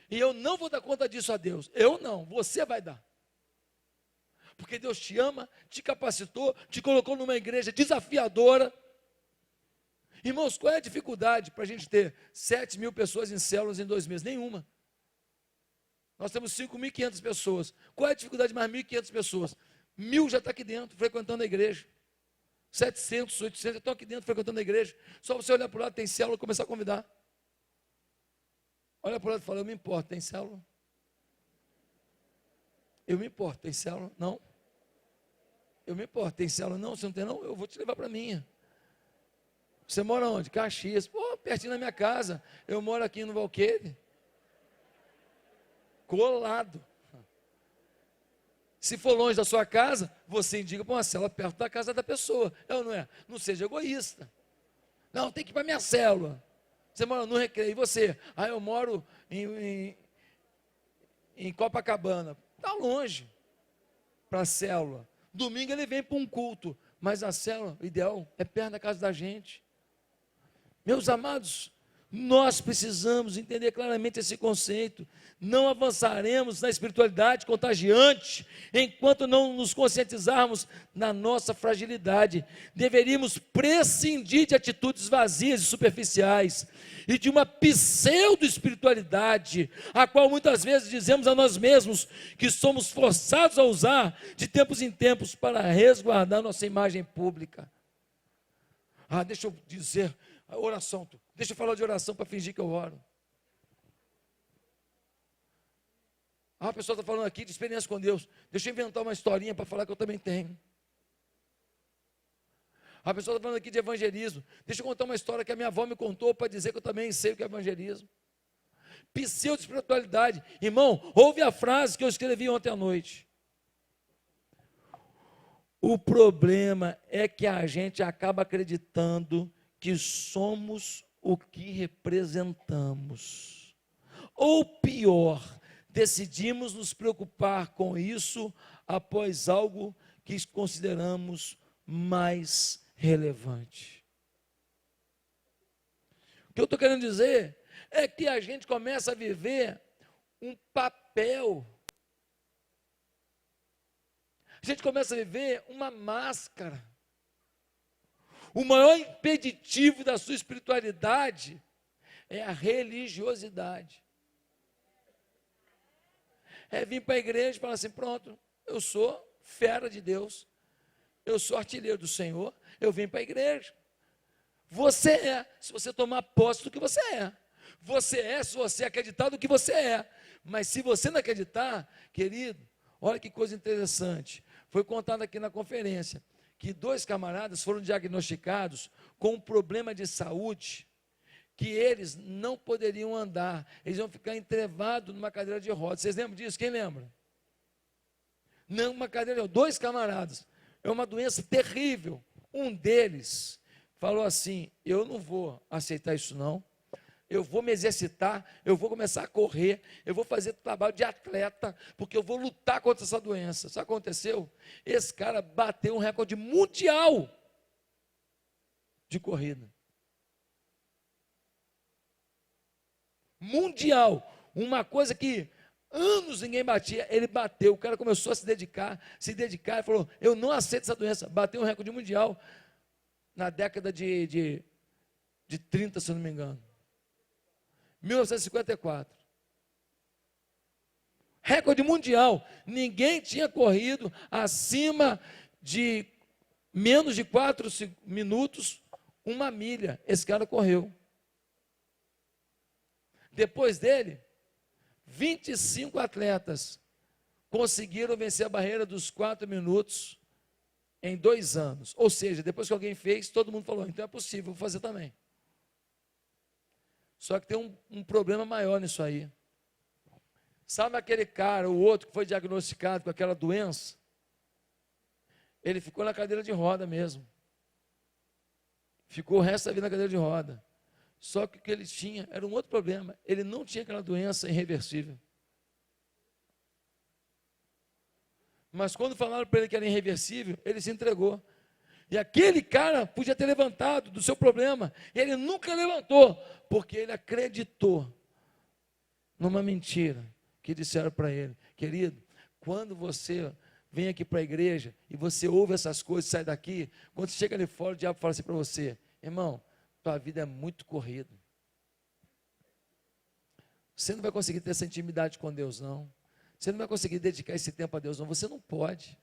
E eu não vou dar conta disso a Deus. Eu não, você vai dar. Porque Deus te ama, te capacitou, te colocou numa igreja desafiadora. Irmãos, qual é a dificuldade para a gente ter 7.000 pessoas em células em 2 meses? Nenhuma. Nós temos 5.500 pessoas. Qual é a dificuldade de mais 1.500 pessoas? 1.000 já está aqui dentro, frequentando a igreja. 700, 800 estão aqui dentro, frequentando a igreja. Só você olhar para o lado, tem célula, começar a convidar. Olha para o lado e fala, eu me importo, tem célula? Eu me importo, tem célula? Não. Eu me importo, tem célula? Não, você não tem não? Eu vou te levar para a minha. Você mora onde? Caxias. Pô, pertinho da minha casa. Eu moro aqui no Valqueire. Colado. Se for longe da sua casa, você indica para uma célula perto da casa da pessoa. É ou não é? Não seja egoísta. Não, tem que ir para a minha célula. Você mora no Recreio. E você? Ah, eu moro em Copacabana. Está longe para a célula. Domingo ele vem para um culto. Mas a célula, o ideal, é perto da casa da gente. Meus amados, nós precisamos entender claramente esse conceito. Não avançaremos na espiritualidade contagiante enquanto não nos conscientizarmos na nossa fragilidade. Deveríamos prescindir de atitudes vazias e superficiais e de uma pseudo-espiritualidade, a qual muitas vezes dizemos a nós mesmos que somos forçados a usar de tempos em tempos para resguardar nossa imagem pública. Ah, deixa eu dizer a oração, deixa eu falar de oração para fingir que eu oro. Ah, a pessoa está falando aqui de experiência com Deus. Deixa eu inventar uma historinha para falar que eu também tenho. A pessoa está falando aqui de evangelismo. Deixa eu contar uma história que a minha avó me contou para dizer que eu também sei o que é evangelismo. Pseudo-espiritualidade. Irmão, ouve a frase que eu escrevi ontem à noite. O problema é que a gente acaba acreditando que somos o que representamos. Ou pior, decidimos nos preocupar com isso após algo que consideramos mais relevante. O que eu estou querendo dizer é que a gente começa a viver um papel. A gente começa a viver uma máscara. O maior impeditivo da sua espiritualidade é a religiosidade. É vir para a igreja e falar assim, pronto, eu sou fera de Deus, eu sou artilheiro do Senhor, eu vim para a igreja. Você é, se você tomar posse do que você é. Você é, se você acreditar do que você é. Mas se você não acreditar, querido, olha que coisa interessante. Foi contado aqui na conferência, que 2 camaradas foram diagnosticados com um problema de saúde, que eles não poderiam andar, eles iam ficar entrevados numa cadeira de rodas. Vocês lembram disso? Quem lembra? Não, uma cadeira de rodas. 2 camaradas. É uma doença terrível. Um deles falou assim, eu não vou aceitar isso não, eu vou me exercitar, eu vou começar a correr, eu vou fazer trabalho de atleta, porque eu vou lutar contra essa doença. Sabe o que aconteceu? Esse cara bateu um recorde mundial de corrida. Mundial, uma coisa que anos ninguém batia, ele bateu, o cara começou a se dedicar, e falou, eu não aceito essa doença, bateu um recorde mundial na década de 30, se eu não me engano, 1954, recorde mundial, ninguém tinha corrido acima de menos de 4 minutos, 1 milha, esse cara correu. Depois dele, 25 atletas conseguiram vencer a barreira dos 4 minutos em 2 anos. Ou seja, depois que alguém fez, todo mundo falou, então é possível, vou fazer também. Só que tem um problema maior nisso aí. Sabe aquele cara, o outro que foi diagnosticado com aquela doença? Ele ficou na cadeira de roda mesmo. Ficou o resto da vida na cadeira de roda. Só que o que ele tinha era um outro problema. Ele não tinha aquela doença irreversível. Mas quando falaram para ele que era irreversível, ele se entregou. E aquele cara podia ter levantado do seu problema. E ele nunca levantou, porque ele acreditou numa mentira que disseram para ele. Querido, quando você vem aqui para a igreja e você ouve essas coisas, sai daqui, quando você chega ali fora, o diabo fala assim para você, irmão, tua vida é muito corrida. Você não vai conseguir ter essa intimidade com Deus, não. Você não vai conseguir dedicar esse tempo a Deus, não. Você não pode.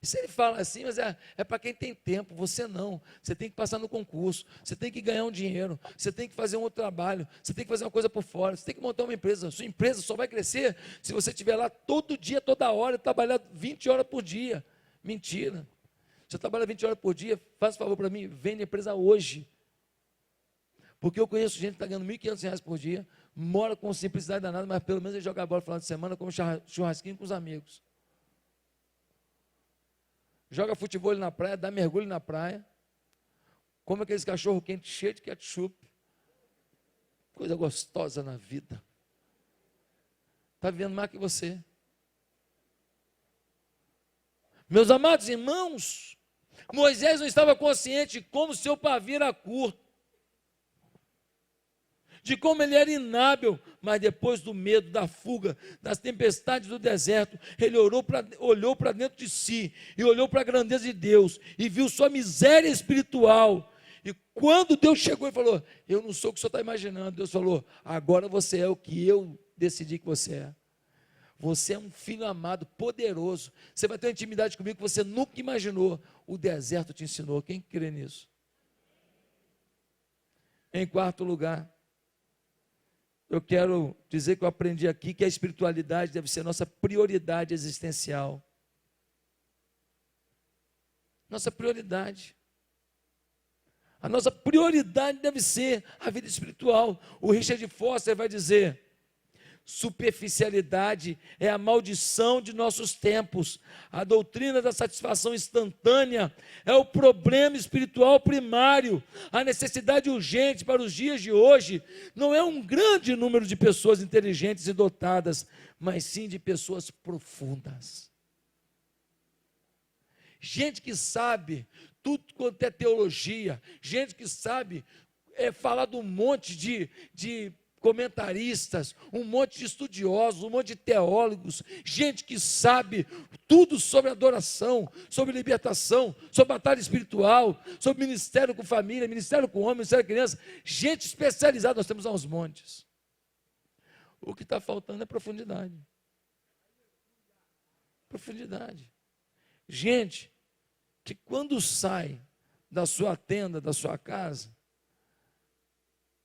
E se ele fala assim, mas é para quem tem tempo, você não. Você tem que passar no concurso, você tem que ganhar um dinheiro, você tem que fazer um outro trabalho, você tem que fazer uma coisa por fora, você tem que montar uma empresa. Sua empresa só vai crescer se você estiver lá todo dia, toda hora, trabalhar 20 horas por dia. Mentira. Você trabalha 20 horas por dia, faz um favor para mim, vende a empresa hoje. Porque eu conheço gente que está ganhando R$1.500 por dia, mora com simplicidade danada, mas pelo menos ele joga bola no final de semana, come churrasquinho com os amigos. Joga futebol na praia, dá mergulho na praia, come aqueles cachorro quente cheio de ketchup. Coisa gostosa na vida. Está vivendo mais que você. Meus amados irmãos, Moisés não estava consciente de como seu pavio era curto, de como ele era inábil, mas depois do medo, da fuga, das tempestades do deserto, ele olhou para dentro de si, e olhou para a grandeza de Deus, e viu sua miséria espiritual, e quando Deus chegou e falou, eu não sou o que o senhor está imaginando, Deus falou, agora você é o que eu decidi que você é. Você é um filho amado, poderoso, você vai ter uma intimidade comigo que você nunca imaginou, o deserto te ensinou, quem crê nisso? Em quarto lugar, eu quero dizer que eu aprendi aqui que a espiritualidade deve ser nossa prioridade existencial. Nossa prioridade. A nossa prioridade deve ser a vida espiritual. O Richard Foster vai dizer, superficialidade é a maldição de nossos tempos. A doutrina da satisfação instantânea é o problema espiritual primário. A necessidade urgente para os dias de hoje não é um grande número de pessoas inteligentes e dotadas, mas sim de pessoas profundas. Gente que sabe tudo quanto é teologia, gente que sabe falar de um monte de comentaristas, um monte de estudiosos, um monte de teólogos, gente que sabe tudo sobre adoração, sobre libertação, sobre batalha espiritual, sobre ministério com família, ministério com homem, ministério com criança, gente especializada, nós temos aos montes. O que está faltando é profundidade. Profundidade. Gente que quando sai da sua tenda, da sua casa,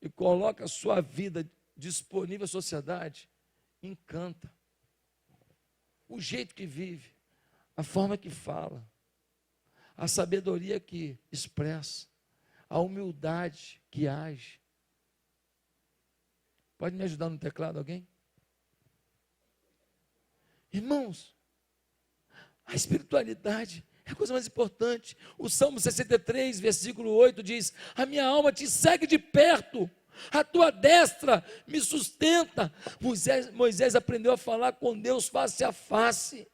e coloca a sua vida disponível à sociedade, encanta. O jeito que vive, a forma que fala, a sabedoria que expressa, a humildade que age. Pode me ajudar no teclado alguém? Irmãos, a espiritualidade é a coisa mais importante. O Salmo 63, versículo 8 diz, a minha alma te segue de perto, a tua destra me sustenta. Moisés aprendeu a falar com Deus face a face.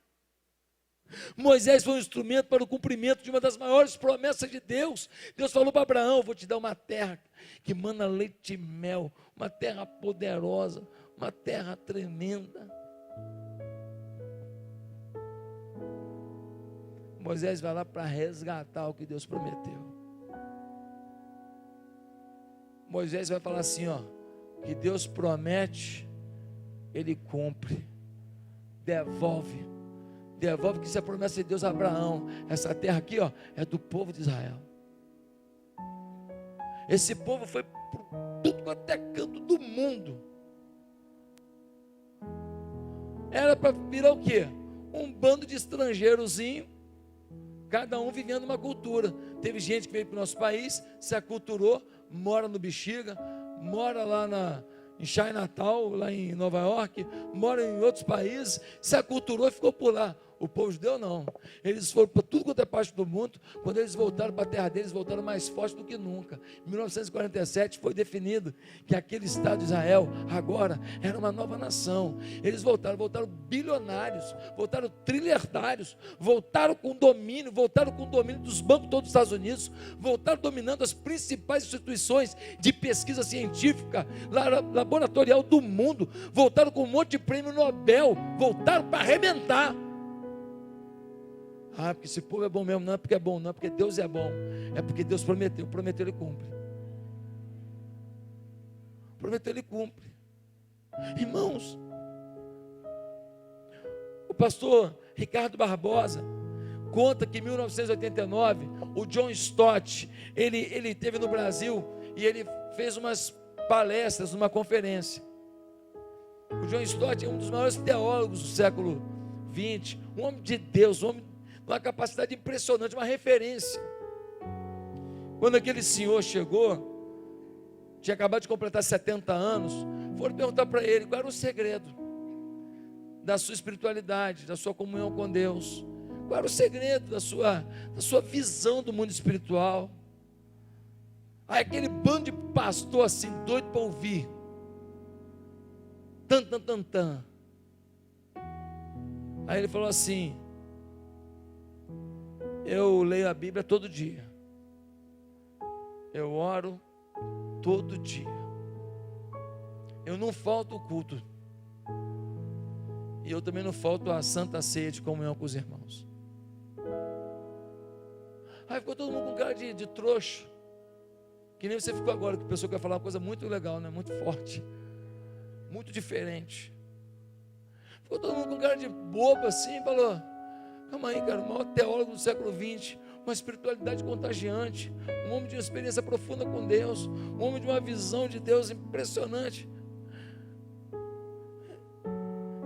Moisés foi um instrumento para o cumprimento de uma das maiores promessas de Deus. Deus falou para Abraão, vou te dar uma terra que mana leite e mel, uma terra poderosa, uma terra tremenda. Moisés vai lá para resgatar o que Deus prometeu. Moisés vai falar assim, ó, que Deus promete, Ele cumpre, devolve que isso é promessa de Deus a Abraão, essa terra aqui, ó, é do povo de Israel. Esse povo foi por tudo quanto é canto do mundo, era para virar o quê? Um bando de estrangeirozinho, cada um vivendo uma cultura. Teve gente que veio para o nosso país, se aculturou, mora no Bexiga, mora lá em Chinatown, lá em Nova York, mora em outros países, se aculturou e ficou por lá. O povo judeu não, eles foram para tudo quanto é parte do mundo. Quando eles voltaram para a terra deles, voltaram mais fortes do que nunca. Em 1947 foi definido que aquele Estado de Israel agora era uma nova nação. Eles voltaram bilionários, voltaram trilhardários, voltaram com domínio dos bancos todos dos Estados Unidos, voltaram dominando as principais instituições de pesquisa científica, laboratorial do mundo, voltaram com um monte de prêmio Nobel, voltaram para arrebentar. Ah, porque esse povo é bom mesmo. Não é porque é bom, não é porque Deus é bom, é porque Deus prometeu, Ele cumpre. Prometeu, Ele cumpre. Irmãos, o pastor Ricardo Barbosa conta que em 1989 o John Stott, ele esteve no Brasil e ele fez umas palestras, uma conferência. O John Stott é um dos maiores teólogos do século XX, um homem de Deus, um homem uma capacidade impressionante, uma referência. Quando aquele senhor chegou, tinha acabado de completar 70 anos, foram perguntar para ele qual era o segredo da sua espiritualidade, da sua comunhão com Deus, qual era o segredo da sua visão do mundo espiritual. Aí aquele bando de pastor assim, doido para ouvir, tan. Aí ele falou assim: eu leio a Bíblia todo dia, eu oro todo dia, eu não falto o culto, e eu também não falto a santa ceia de comunhão com os irmãos. Aí ficou todo mundo com cara de trouxa, que nem você ficou agora, que a pessoa quer falar uma coisa muito legal, né? Muito forte, muito diferente. Ficou todo mundo com cara de bobo assim, falou: calma aí, cara, o maior teólogo do século XX, uma espiritualidade contagiante, um homem de uma experiência profunda com Deus, um homem de uma visão de Deus impressionante.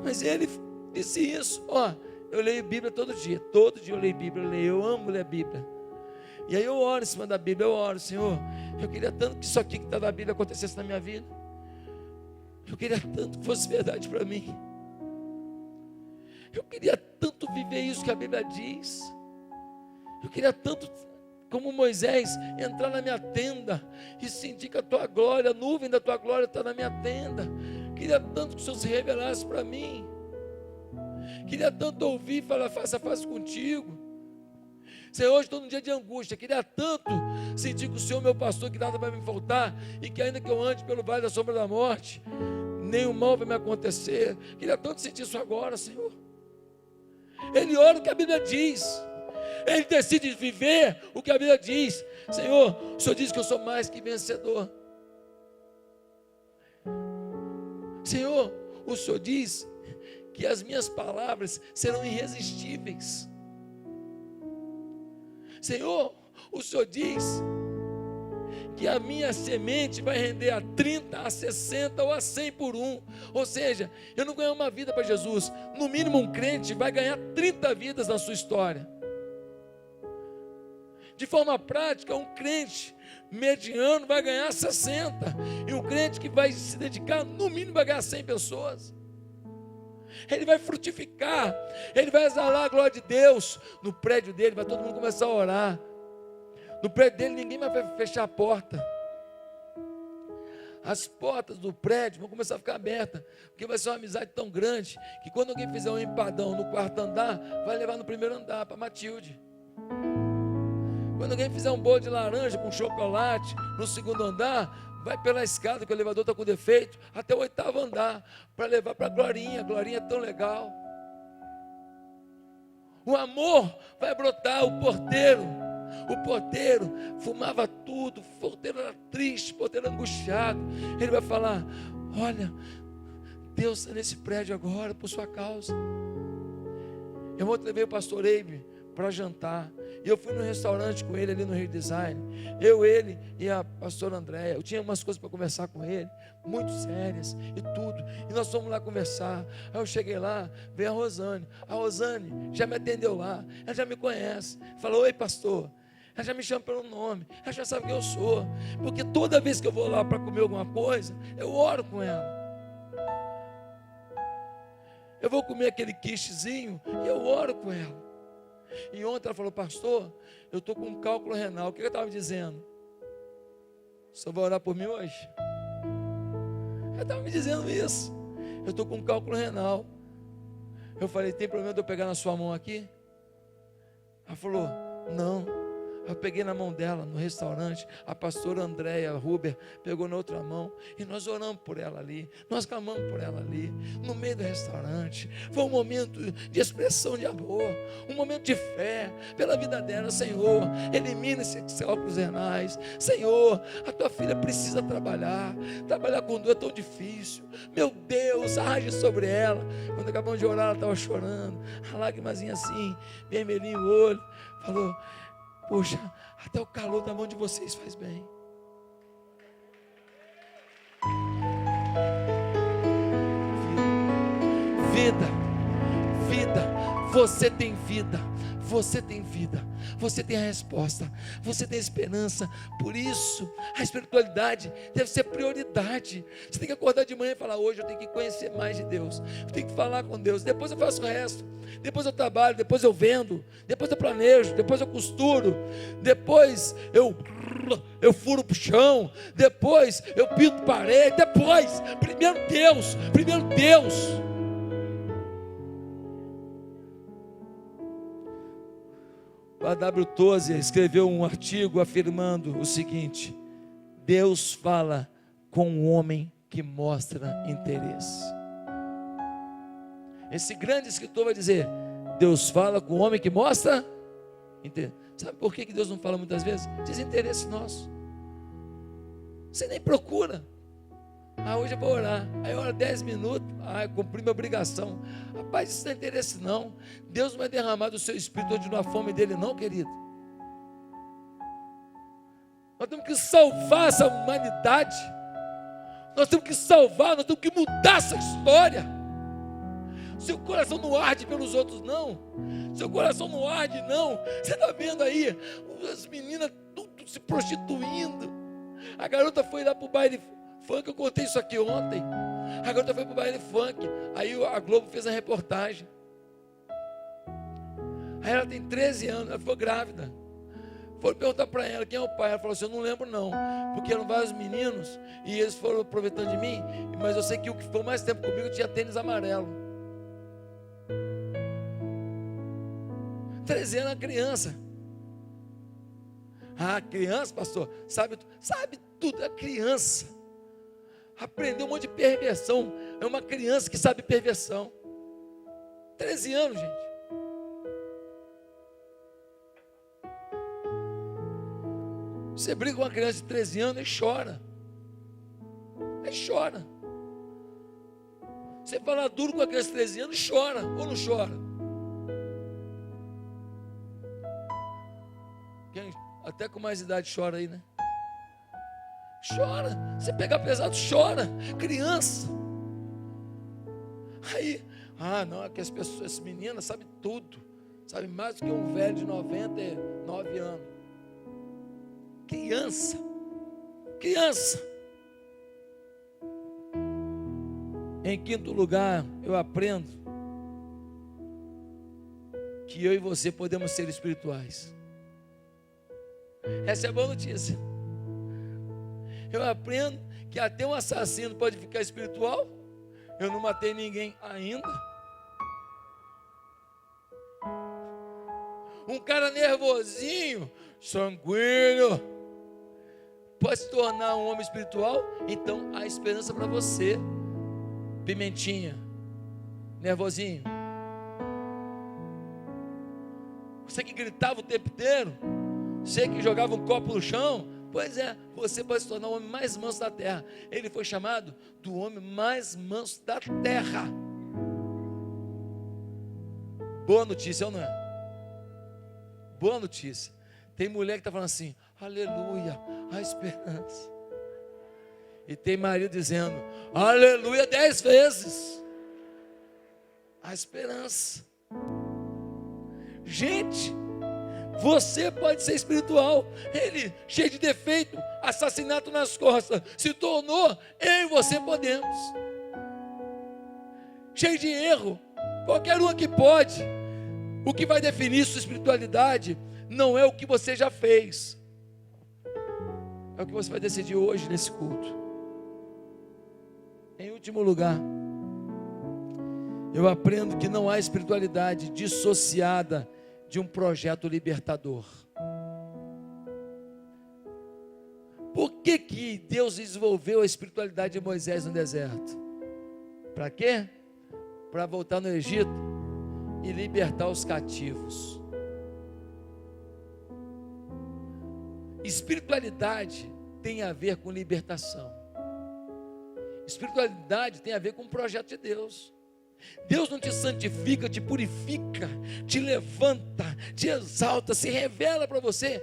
Mas ele disse isso: ó, eu leio Bíblia todo dia eu leio Bíblia, eu amo ler a Bíblia. E aí eu oro em cima da Bíblia, eu oro: Senhor, eu queria tanto que isso aqui que está na Bíblia acontecesse na minha vida, eu queria tanto que fosse verdade para mim. Eu queria tanto viver isso que a Bíblia diz. Eu queria tanto, como Moisés, entrar na minha tenda e sentir que a tua glória, a nuvem da tua glória está na minha tenda. Queria tanto que o Senhor se revelasse para mim. Queria tanto ouvir e falar face a face contigo. Senhor, hoje estou num dia de angústia. Queria tanto sentir que o Senhor é meu pastor, que nada vai me faltar, e que ainda que eu ande pelo vale da sombra da morte, nenhum mal vai me acontecer. Queria tanto sentir isso agora, Senhor. Ele ora o que a Bíblia diz, ele decide viver o que a Bíblia diz. Senhor, o Senhor diz que eu sou mais que vencedor. Senhor, o Senhor diz que as minhas palavras serão irresistíveis. Senhor, o Senhor diz que a minha semente vai render a 30, a 60 ou a 100 por um. Ou seja, eu não ganhei uma vida para Jesus. No mínimo um crente vai ganhar 30 vidas na sua história. De forma prática, um crente mediano vai ganhar 60. E um crente que vai se dedicar, no mínimo vai ganhar 100 pessoas. Ele vai frutificar, ele vai exalar a glória de Deus. No prédio dele vai todo mundo começar a orar. No prédio dele ninguém mais vai fechar a porta. As portas do prédio vão começar a ficar abertas, porque vai ser uma amizade tão grande, que quando alguém fizer um empadão no quarto andar, vai levar no primeiro andar, para Matilde. Quando alguém fizer um bolo de laranja com chocolate no segundo andar, vai pela escada, que o elevador está com defeito, até o 8º andar, para levar para a Glorinha. A Glorinha é tão legal. O amor vai brotar. O porteiro fumava tudo, o porteiro era triste, o porteiro era angustiado. Ele vai falar: olha, Deus está nesse prédio agora por sua causa. Eu ontem levei o pastor Eibe para jantar. E eu fui no restaurante com ele ali no Rio Design. Eu, ele e a pastora Andréia. Eu tinha umas coisas para conversar com ele, muito sérias e tudo. E nós fomos lá conversar. Aí eu cheguei lá, veio a Rosane. A Rosane já me atendeu lá. Ela já me conhece. Falou: oi, pastor. Ela já me chama pelo nome. Ela já sabe quem eu sou. Porque toda vez que eu vou lá para comer alguma coisa, eu oro com ela. Eu vou comer aquele quichezinho e eu oro com ela. E ontem ela falou: pastor, eu estou com um cálculo renal. O que eu estava dizendo? O senhor vai orar por mim hoje? Ela estava me dizendo isso. Eu estou com um cálculo renal. Eu falei: tem problema de eu pegar na sua mão aqui? Ela falou: não. Eu peguei na mão dela no restaurante. A pastora Andréia Huber pegou na outra mão. E nós oramos por ela ali. Nós clamamos por ela ali. No meio do restaurante. Foi um momento de expressão de amor. Um momento de fé pela vida dela. Senhor, elimina esses cálculos renais. Senhor, a tua filha precisa trabalhar. Trabalhar com dor é tão difícil. Meu Deus, age sobre ela. Quando acabamos de orar, ela estava chorando. A lágrimazinha assim, vermelhinho o olho. Falou: poxa, até o calor da mão de vocês faz bem. Vida, você tem vida. Você tem vida, você tem a resposta, você tem esperança. Por isso, a espiritualidade deve ser prioridade. Você tem que acordar de manhã e falar: hoje eu tenho que conhecer mais de Deus, eu tenho que falar com Deus, depois eu faço o resto, depois eu trabalho, depois eu vendo, depois eu planejo, depois eu costuro, depois eu furo para o chão, depois eu pinto parede, depois, primeiro Deus. O A.W. Tozer escreveu um artigo afirmando o seguinte: Deus fala com o homem que mostra interesse. Esse grande escritor vai dizer: Deus fala com o homem que mostra interesse. Sabe por que Deus não fala muitas vezes? Desinteresse nosso. Você nem procura. Hoje eu vou orar. Aí ora 10 minutos. Eu cumpri minha obrigação. Rapaz, isso não é interesse não. Deus não vai derramar do seu espírito onde não há fome dele não, querido. Nós temos que salvar essa humanidade. Nós temos que salvar, nós temos que mudar essa história. Seu coração não arde pelos outros não. Seu coração não arde não. Você está vendo aí as meninas tudo se prostituindo. A garota foi lá para o baile funk, eu contei isso aqui ontem. A garota foi para o baile funk. Aí a Globo fez a reportagem. Aí ela tem 13 anos, ela ficou grávida. Foram perguntar para ela quem é o pai. Ela falou assim: eu não lembro não, porque eram vários meninos e eles foram aproveitando de mim, mas eu sei que o que ficou mais tempo comigo tinha tênis amarelo. 13 anos, a criança. Criança, pastor, sabe tudo, é criança. Aprendeu um monte de perversão. É uma criança que sabe perversão. 13 anos, gente. Você briga com uma criança de 13 anos e chora. Chora. Você fala duro com a criança de 13 anos, chora ou não chora? Quem até com mais idade chora aí, né? Chora. Você pegar pesado, chora. Criança. Aí, não, é que as meninas sabem tudo. Sabem mais do que um velho de 99 anos. Criança. Em quinto lugar, eu aprendo que eu e você podemos ser espirituais. Essa é a boa notícia. Eu aprendo que até um assassino pode ficar espiritual. Eu não matei ninguém ainda. Um cara nervosinho, sanguíneo, pode se tornar um homem espiritual. Então há esperança para você, pimentinha, nervosinho. Você que gritava o tempo inteiro, você que jogava um copo no chão, pois é, você pode se tornar o homem mais manso da terra. Ele foi chamado do homem mais manso da terra. Boa notícia, ou não é? Boa notícia. Tem mulher que está falando assim, aleluia, a esperança. E tem marido dizendo, aleluia 10 vezes. A esperança. Gente, você pode ser espiritual. Ele, cheio de defeito, assassinato nas costas, se tornou, eu e você podemos. Cheio de erro, qualquer um aqui pode. O que vai definir sua espiritualidade não é o que você já fez, é o que você vai decidir hoje nesse culto. Em último lugar, eu aprendo que não há espiritualidade dissociada de um projeto libertador. Por que Deus desenvolveu a espiritualidade de Moisés no deserto? Para quê? Para voltar no Egito e libertar os cativos. Espiritualidade tem a ver com libertação. Espiritualidade tem a ver com o projeto de Deus. Deus não te santifica, te purifica, te levanta, te exalta, se revela para você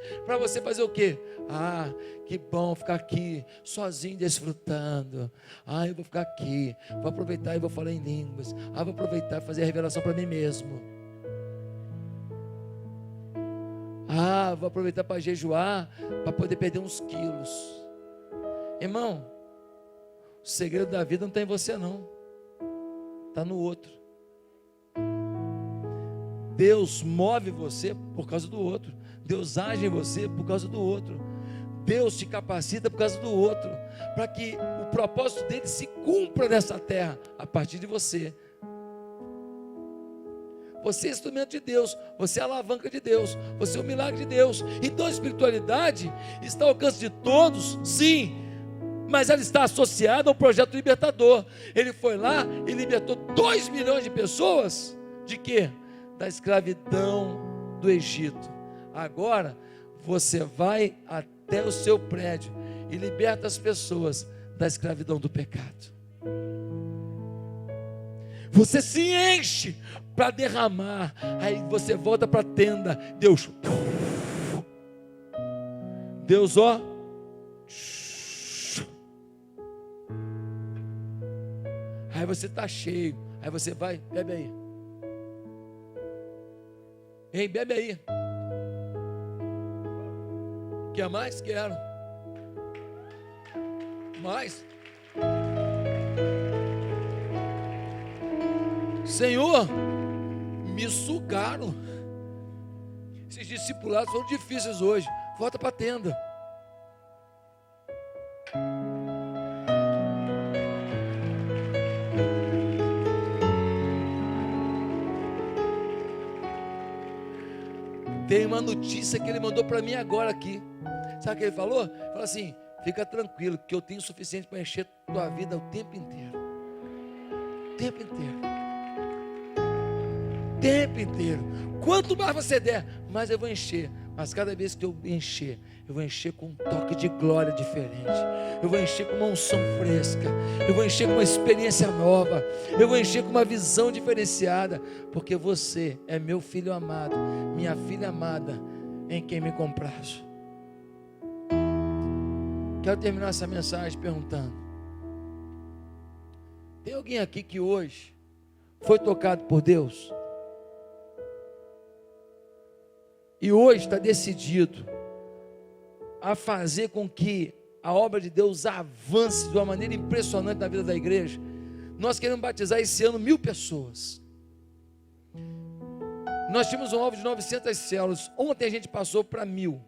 fazer o quê? Ah, que bom ficar aqui, sozinho desfrutando. Ah, eu vou ficar aqui, vou aproveitar e vou falar em línguas. Ah, vou aproveitar e fazer a revelação para mim mesmo. Ah, vou aproveitar para jejuar, para poder perder uns quilos. Irmão, o segredo da vida não está em você não, está no outro. Deus move você por causa do outro. Deus age em você por causa do outro. Deus te capacita por causa do outro, para que o propósito dele se cumpra nessa terra, a partir de você. Você é instrumento de Deus, você é a alavanca de Deus, você é o milagre de Deus. Então a espiritualidade está ao alcance de todos, sim, mas ela está associada ao projeto libertador. Ele foi lá e libertou 2 milhões de pessoas, de quê? Da escravidão do Egito. Agora, você vai até o seu prédio e liberta as pessoas da escravidão do pecado. Você se enche para derramar, aí você volta para a tenda, Deus, ó, aí você está cheio, aí você vai, bebe aí, ei, bebe aí, quer mais? Quero, mais, Senhor, me sugaram, esses discipulados foram difíceis hoje, volta para a tenda. Tem uma notícia que ele mandou para mim agora aqui. Sabe o que ele falou? Ele falou assim, fica tranquilo, que eu tenho o suficiente para encher tua vida o tempo inteiro. O tempo inteiro. O tempo inteiro. Quanto mais você der, mais eu vou encher. Mas cada vez que eu vou encher com um toque de glória diferente. Eu vou encher com uma unção fresca. Eu vou encher com uma experiência nova. Eu vou encher com uma visão diferenciada. Porque você é meu filho amado, minha filha amada, em quem me comprazo. Quero terminar essa mensagem perguntando: tem alguém aqui que hoje foi tocado por Deus? E hoje está decidido a fazer com que a obra de Deus avance de uma maneira impressionante na vida da igreja? Nós queremos batizar esse ano 1000 pessoas. Nós tínhamos um alvo de 900 células. Ontem a gente passou para 1000.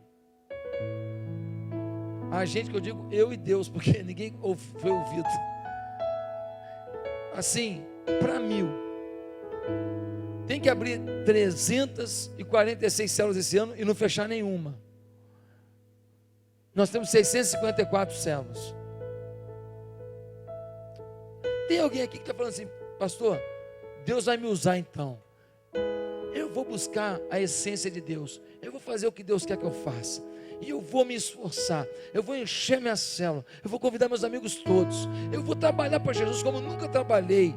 A gente, que eu digo, eu e Deus, porque ninguém foi ouvido. Assim, para 1000. Tem que abrir 346 células esse ano e não fechar nenhuma. Nós temos 654 células. Tem alguém aqui que está falando assim, pastor, Deus vai me usar então. Eu vou buscar a essência de Deus. Eu vou fazer o que Deus quer que eu faça. E eu vou me esforçar. Eu vou encher minha célula. Eu vou convidar meus amigos todos. Eu vou trabalhar para Jesus como nunca trabalhei.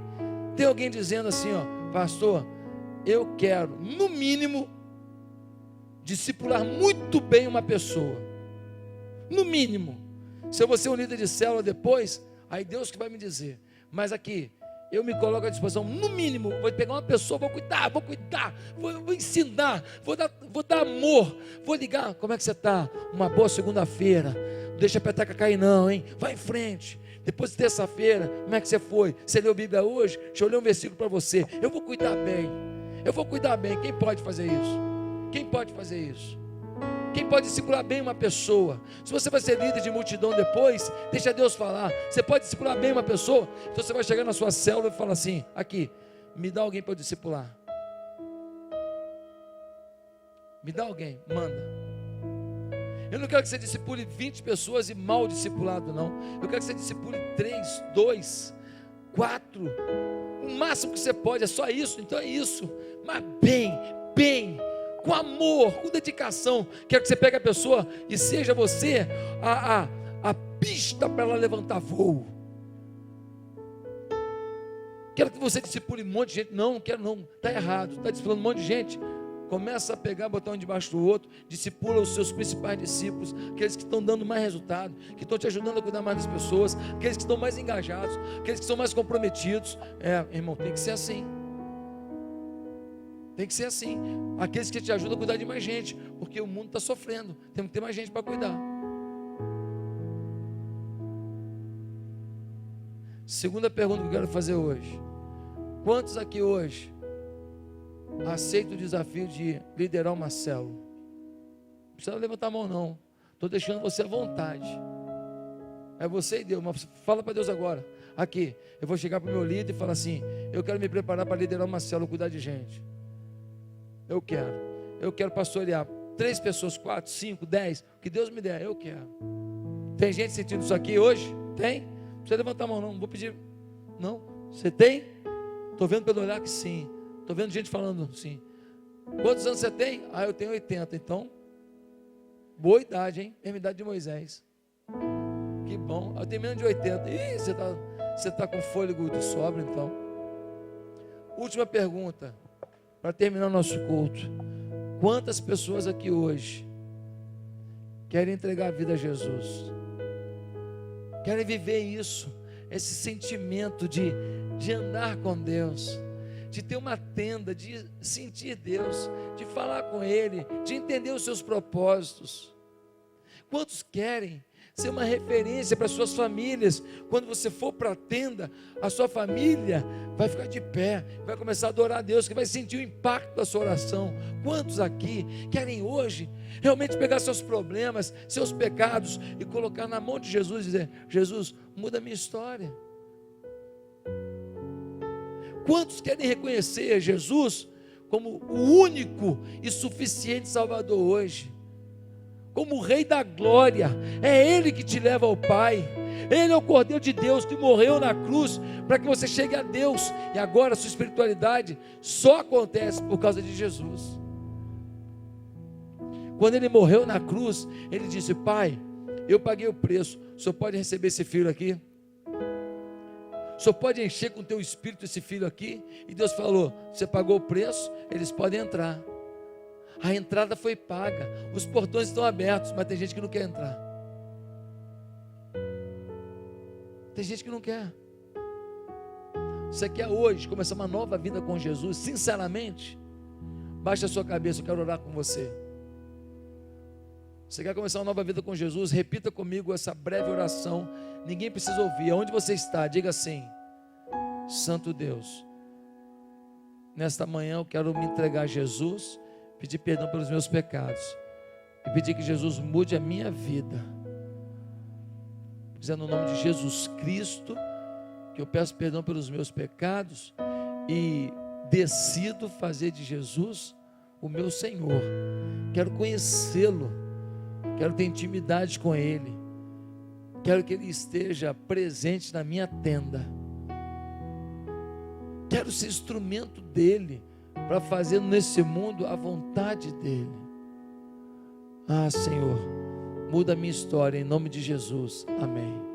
Tem alguém dizendo assim, ó, pastor, eu quero, no mínimo, discipular muito bem uma pessoa, no mínimo. Se eu vou ser um líder de célula depois, aí Deus que vai me dizer. Mas aqui, eu me coloco à disposição, no mínimo, vou pegar uma pessoa, vou cuidar, vou ensinar, vou dar amor, vou ligar, como é que você está? Uma boa segunda-feira, não deixa a peteca cair não, hein? Vai em frente. Depois de terça-feira, como é que você foi? Você leu a Bíblia hoje? Deixa eu ler um versículo para você. Eu vou cuidar bem, quem pode fazer isso? Quem pode fazer isso? Quem pode discipular bem uma pessoa? Se você vai ser líder de multidão depois, deixa Deus falar. Você pode discipular bem uma pessoa? Então você vai chegar na sua célula e falar assim: aqui, me dá alguém para eu discipular. Me dá alguém, manda. Eu não quero que você discipule 20 pessoas e mal discipulado, não. Eu quero que você discipule 3, 2, 4. O máximo que você pode, é só isso, então é isso. Mas bem, com amor, com dedicação. Quero que você pegue a pessoa e seja você a pista para ela levantar voo. Quero que você discipule um monte de gente. Não quero não, está errado. Está discipulando um monte de gente. Começa a pegar, botar um debaixo do outro. Discipula os seus principais discípulos, aqueles que estão dando mais resultado, que estão te ajudando a cuidar mais das pessoas, aqueles que estão mais engajados, aqueles que estão mais comprometidos. Irmão, tem que ser assim. Tem que ser assim. Aqueles que te ajudam a cuidar de mais gente, porque o mundo está sofrendo. Temos que ter mais gente para cuidar. Segunda pergunta que eu quero fazer hoje: quantos aqui hoje aceita o desafio de liderar uma célula? Não precisa levantar a mão não, estou deixando você à vontade, é você e Deus. Mas fala para Deus agora: aqui, eu vou chegar para o meu líder e falar assim: eu quero me preparar para liderar uma célula, cuidar de gente. Eu quero pastorear 3 pessoas, 4, 5, 10, o que Deus me der, eu quero. Tem gente sentindo isso aqui hoje? Tem? Não precisa levantar a mão não, não vou pedir. Não? Você tem? Estou vendo pelo olhar que sim. Estou vendo gente falando sim. Quantos anos você tem? Eu tenho 80. Então, boa idade, hein? Mesma idade de Moisés. Que bom. Eu tenho menos de 80. Ih, você está com fôlego de sobra, então. Última pergunta, para terminar o nosso culto: quantas pessoas aqui hoje querem entregar a vida a Jesus? Querem viver isso, esse sentimento de andar com Deus, de ter uma tenda, de sentir Deus, de falar com Ele, de entender os seus propósitos? Quantos querem ser uma referência para suas famílias? Quando você for para a tenda, a sua família vai ficar de pé, vai começar a adorar a Deus, que vai sentir o impacto da sua oração. Quantos aqui querem hoje realmente pegar seus problemas, seus pecados e colocar na mão de Jesus e dizer: Jesus, muda a minha história? Quantos querem reconhecer Jesus como o único e suficiente Salvador hoje, como o Rei da Glória? É Ele que te leva ao Pai. Ele é o Cordeiro de Deus que morreu na cruz para que você chegue a Deus. E agora a sua espiritualidade só acontece por causa de Jesus. Quando Ele morreu na cruz, Ele disse: Pai, eu paguei o preço, o Senhor pode receber esse filho aqui? O Senhor pode encher com o teu espírito esse filho aqui? E Deus falou: você pagou o preço, eles podem entrar. A entrada foi paga, os portões estão abertos, mas tem gente que não quer entrar. Tem gente que não quer. Você quer hoje começar uma nova vida com Jesus? Sinceramente, baixe a sua cabeça, eu quero orar com você. Você quer começar uma nova vida com Jesus? Repita comigo essa breve oração. Ninguém precisa ouvir. Aonde você está, diga assim: Santo Deus, nesta manhã eu quero me entregar a Jesus, pedir perdão pelos meus pecados e pedir que Jesus mude a minha vida. Dizendo no nome de Jesus Cristo que eu peço perdão pelos meus pecados e decido fazer de Jesus o meu Senhor. Quero conhecê-lo, quero ter intimidade com Ele, quero que Ele esteja presente na minha tenda, quero ser instrumento dEle para fazer nesse mundo a vontade dEle. Senhor, muda a minha história em nome de Jesus, amém.